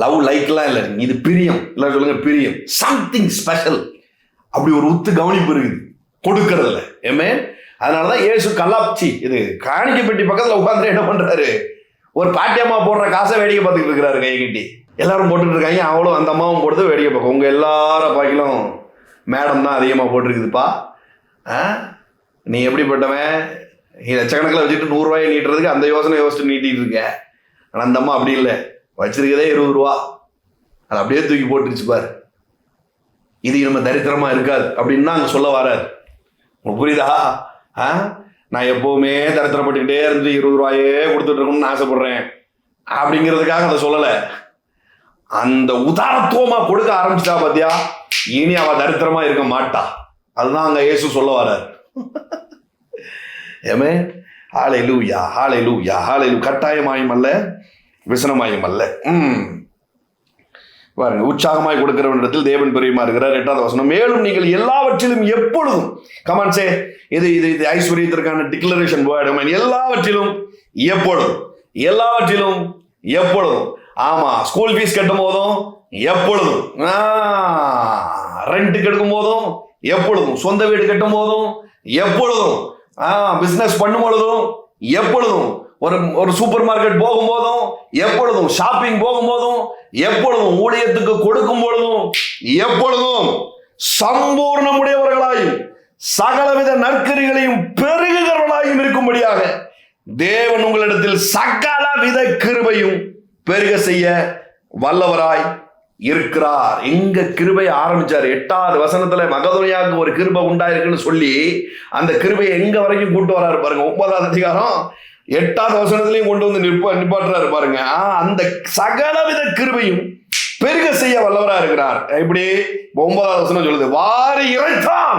லவ் லைக்லாம் இல்லை, இது பிரியம். எல்லாம் சொல்லுங்க, பிரியம். Something special. அப்படி ஒரு உத்து கவனிப்பு இருக்குது கொடுக்கறதுல. ஏமே, அதனாலதான் இயேசு கல்லாப்சி இது காணிக்கை பெட்டி பக்கத்துல உட்கார்ந்து என்ன பண்றாரு? ஒரு பாட்டியம்மா போடுற காசை வேடிக்கை பார்த்துக்கிட்டு இருக்கிறாரு கை கட்டி. எல்லாரும் போட்டுட்டு இருக்காங்க, அவளும் அந்த அம்மாவும் போடுறது வேடிக்கை பார்க்கும். உங்க எல்லாரும் பாக்கிலும் மேடம் தான் அதிகமாக போட்டிருக்குதுப்பா. நீ எப்படிப்பட்டவன்? நீ லட்சக்கணக்கில் வச்சுட்டு 100 ரூபாயை நீட்டுறதுக்கு அந்த யோசிச்சுட்டு நீட்டிட்டு இருக்க. ஆனால் அந்த அம்மா அப்படி இல்லை, வச்சிருக்கதே 20 ரூபா, அதை அப்படியே தூக்கி போட்டுருச்சு பாரு. இது நம்ம தரித்திரமா இருக்காது அப்படின்னு தான் அங்கே சொல்ல வராது. உங்களுக்கு புரியுதா? நான் எப்பவுமே தரித்திரப்பட்டுக்கிட்டே இருந்து 20 ரூபாயே கொடுத்துட்டு இருக்கணும்னு ஆசைப்படுறேன் அப்படிங்கிறதுக்காக அதை சொல்லலை. அந்த உதாரத்துவமா கொடுக்க ஆரம்பிச்சிட்டா பாத்தியா, இனி அவ தரித்திரமா இருக்க மாட்டா. அதுதான் அங்க இயேசு சொல்ல வர்றார். ஏமே ஹல்லேலூயா, ஹல்லேலூயா, ஹல்லேலூயா. கட்டாயமாயும் அல்ல, விசனமாயும் அல்ல. பாருங்க, உற்சாகமாய் கொடுக்கிறவனிடத்தில் தேவன் பிரியமா இருக்கிறார். 8வது வசனம், மேலும் நீங்கள் எல்லாவற்றிலும் எப்பொழுதும், கமான்சே, இது இது இது ஐஸ்வர்யத்திற்கான டிக்ளரேஷன் வேர்டு. எல்லாவற்றிலும் எப்பொழுதும், எல்லாவற்றிலும் எப்பொழுதும். ஆமா, ஸ்கூல் ஃபீஸ் கட்டும் போதும் எப்பொழுதும், ரெண்ட் கெடுக்கும் போதும் எப்பொழுதும், சொந்த வீடு கட்டும் போதும் எப்பொழுதும், பிசினஸ் பண்ணும் பொழுதும் எப்பொழுதும், ஒரு சூப்பர் மார்க்கெட் போகும் போதும் எப்பொழுதும், ஷாப்பிங் போகும் போதும் எப்பொழுதும், ஊழியத்துக்கு கொடுக்கும் பொழுதும் எப்பொழுதும், சம்பூர்ணமுடையவர்களாயும் சகலவித நற்கிரிகளையும் பெருகுகிறவர்களாயும் இருக்கும்படியாக தேவன் உங்களிடத்தில் சகலவித கிருபையும் பெருக செய்ய வல்லவராய் இருக்கிறார். எங்க கிருபை ஆரம்பிச்சாரு? 8வது வசனத்துல மக்கெதோனியாவுக்கு ஒரு கிருபை உண்டாயிருக்குன்னு சொல்லி அந்த கிருபையை எங்க வரைக்கும் கூட்டு வராரு பாருங்க. 9வது அதிகாரம் 8வது வசனத்திலையும் கொண்டு வந்து நிப்பாட்டுறாரு பாருங்க. அந்த சகலவித கிருபையும் பெருக செய்ய வல்லவரா இருக்கிறார். இப்படி 9வது வசனம் சொல்லுது, வாரி இறைத்தான்,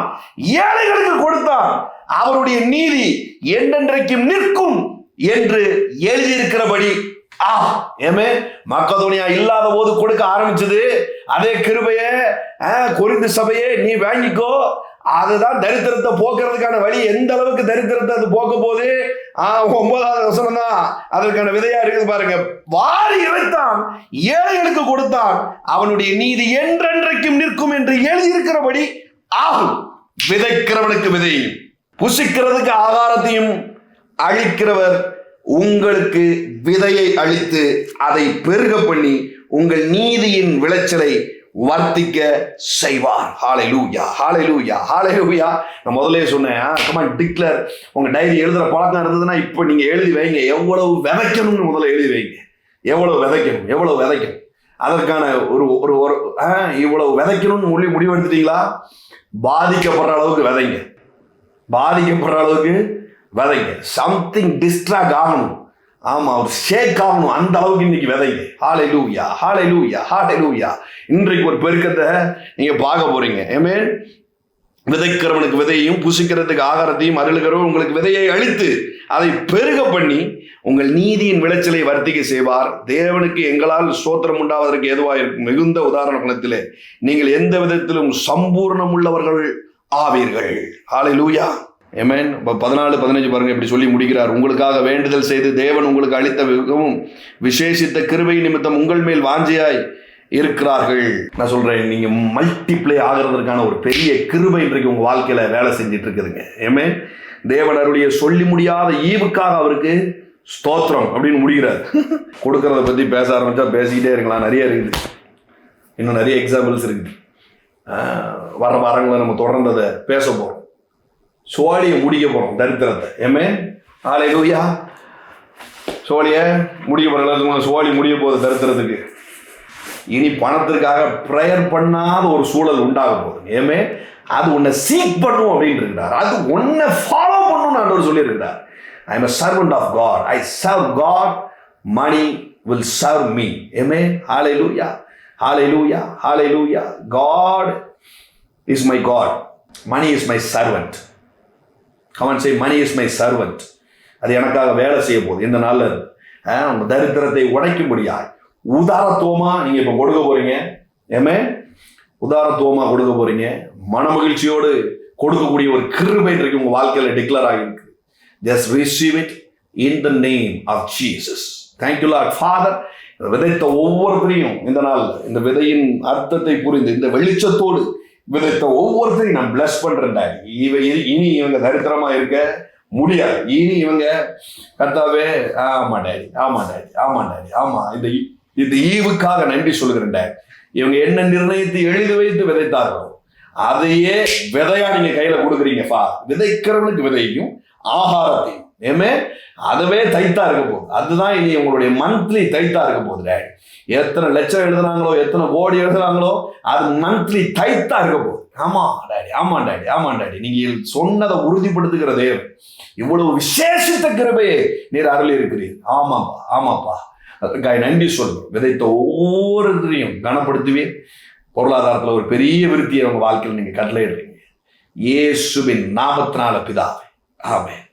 ஏழைகளுக்கு கொடுத்தான், அவருடைய நீதி என்றென்றைக்கும் நிற்கும் என்று எழுதியிருக்கிறபடி. ஏமே, மக்கெதோனியா இல்லாத போது கொடுக்க ஆரம்பிச்சது அதே கிருபைய கொரிந்து சபையே நீ வாங்கிக்கோ. அதுதான் தரித்திரத்தை போக்குறதுக்கான வழி. எந்த அளவுக்கு தரித்திரத்தை அது போக்க போது 9வது வசனம் தான் அதற்கான விதையா இருக்குது பாருங்க. வாரி இறைத்தான், ஏழைகளுக்கு கொடுத்தான், அவனுடைய நீதி என்றென்றைக்கும் நிற்கும் என்று எழுதியிருக்கிறபடி ஆகும். விதைக்கிறவனுக்கு விதையும் புசிக்கிறதுக்கு ஆகாரத்தையும் அளிக்கிறவர் உங்களுக்கு விதையை அளித்து அதை பெருக பண்ணி உங்கள் நீதியின் விளைச்சலை வர்த்திக்க செய்வார். ஹல்லேலூயா, ஹல்லேலூயா, ஹல்லேலூயா. நான் முதல்ல சொன்னேன், கமான் டிக்ளேர். உங்க டைரி எழுதுற பழக்கம் இருந்ததுன்னா இப்ப நீங்க எழுதி வைங்க. எவ்வளவு விதைக்கணும்னு முதல்ல எழுதி வைங்க. எவ்வளவு விதைக்கணும், எவ்வளவு விதைக்கணும், அதற்கான ஒரு இவ்வளவு விதைக்கணும்னு முடிவெடுத்துட்டீங்களா? பாதிக்கப்படுற அளவுக்கு விதைங்க, பாதிக்கப்படுற அளவுக்கு விதைங்க. சம்திங் டிஸ்ட்ராக்ட் ஆகணும், ஆமா, ஒரு ஷேக் ஆகணும், அந்த அளவுக்கு இன்னைக்கு விதைங்க. ஹல்லேலூயா, ஹல்லேலூயா, ஹல்லேலூயா. இன்றைக்கு ஒரு பெருக்கத்தை நீங்க பார்க்க போறீங்க. ஆமென். விதைக்கிறவனுக்கு விதையையும் புசிக்கிறதுக்கு ஆகாரத்தையும் அருளுகிறவர் உங்களுக்கு விதையை அளித்து அதை பெருக பண்ணி உங்கள் நீதியின் விளைச்சலை வர்த்திக்க செய்வார். தேவனுக்கு எங்களால் ஸ்தோத்திரம் உண்டாவதற்கு ஏதுவாக இருக்கும் மிகுந்த உதாரண குணத்திலே நீங்கள் எந்த விதத்திலும் சம்பூர்ணம் உள்ளவர்கள் ஆவீர்கள். ஹல்லேலூயா. ஆமென். 14-15 பாருங்க, இப்படி சொல்லி முடிக்கிறார். உங்களுக்காக வேண்டுதல் செய்து தேவன் உங்களுக்கு அளித்த மிகவும் விசேஷித்த கிருபை நிமித்தம் உங்கள் மேல் வாஞ்சியாய் இருக்கிறார்கள். நான் சொல்றேன், நீங்க மல்டிப்ளை ஆகிறதுக்கான ஒரு பெரிய கிருபை இன்றைக்கு உங்க வாழ்க்கையில வேலை செஞ்சிட்டு இருக்குதுங்க. ஆமென். தேவன் அவருடைய சொல்லி முடியாத ஈவுக்காக அவருக்கு ஸ்தோத்திரம் அப்படின்னு முடிக்கிறார். கொடுக்கறத பத்தி பேச ஆரம்பிச்சா பேசிக்கிட்டே இருக்கலாம். நிறைய இருக்குது, இன்னும் நிறைய எக்ஸாம்பிள்ஸ் இருக்குது. வர வாரங்களை நம்ம தொடர்ந்து அதை பேச போறோம். சோழியை முடிக்க போறோம், தரித்திரத்தை. ஆமென். ஹல்லேலூயா. சோழியை முடிக்க போற, சோழி முடிய போகுது தரித்திரத்துக்கு. இனி பணத்திற்காக ப்ரேயர் பண்ணாத ஒரு சூழல் உண்டாக போகுது. ஏமே, அது உன்னை சீக் பண்ணும் அப்படின்னு இருக்கிறார். அது உன்னை ஃபாலோ பண்ணும் ஆண்டவர் சொல்லி இருக்கிறார். I am a servant of God. I serve God. Money will serve me. Amen. Hallelujah. Hallelujah. Hallelujah. God is my God. Money is my servant. Come on, say, money is my servant. அது எனக்காக வேலை செய்ய போகுது. இந்த நாள்ல உங்க தரித்திரத்தை உடைக்கும்படியாய் உதாரத்துவமா நீங்க இப்ப கொடுக்க போறீங்க. ஏமே, உதாரத்துவமா கொடுக்க போறீங்க. மனமகிழ்ச்சியோடு கொடுக்கக்கூடிய ஒரு கிருபை இன்றைக்கு உங்க வாழ்க்கையில டிக்ளேர் ஆகிருக்கு. Just receive it in the name of Jesus. Thank you, Lord. Father, விதைத்த ஒவ்வொருத்தரையும் இந்த நாள் இந்த விதையின் அர்த்தத்தை புரிந்து இந்த வெளிச்சத்தோடு விதைத்த ஒவ்வொருத்தரையும் நான் பிளஸ் பண்றேன். இனி இவங்க தரித்திரமா இருக்க முடியாது. இனி இவங்க கர்த்தாவே, ஆமா டாடி, ஆமா டாடி, ஆமா டாடி, ஆமா, இந்த ஈவுக்காக நன்றி சொல்கிறேன். இவங்க என்ன நிர்ணயித்து எழுதி வைத்து விதைத்தார்களோ அதையே விதையா நீங்க கையில கொடுக்குறீங்கப்பா. விதைக்கிறவனுக்கு விதையும் ஆகாரத்தையும். ஏமே, அதுவே தைத்தா இருக்க போகுது. அதுதான் இனி உங்களுடைய மந்த்லி தைத்தா இருக்க போகுது டாடி. எத்தனை லட்சம் எழுதுனாங்களோ, எத்தனை கோடி எழுதுனாங்களோ, அது மந்த்லி தைத்தா இருக்க போகுது. ஆமா டாடி, ஆமா டாடி, ஆமா டாடி. நீங்கள் சொன்னதை உறுதிப்படுத்துகிற தேவன். இவ்வளவு விசேஷித்த கிருபையை நீர் அருளி இருக்கிறீர். ஆமாப்பா, ஆமாப்பா. அதற்காக நன்றி சொல்றோம். விதைத்த ஒவ்வொருத்தரையும் கனப்படுத்துவீர். பொருளாதாரத்தில் ஒரு பெரிய விருத்தியை உங்க வாழ்க்கையில் நீங்க கட்டளையிடுறீங்க. இயேசுவின் நாமத்தினால பிதாவே, ஆமென்.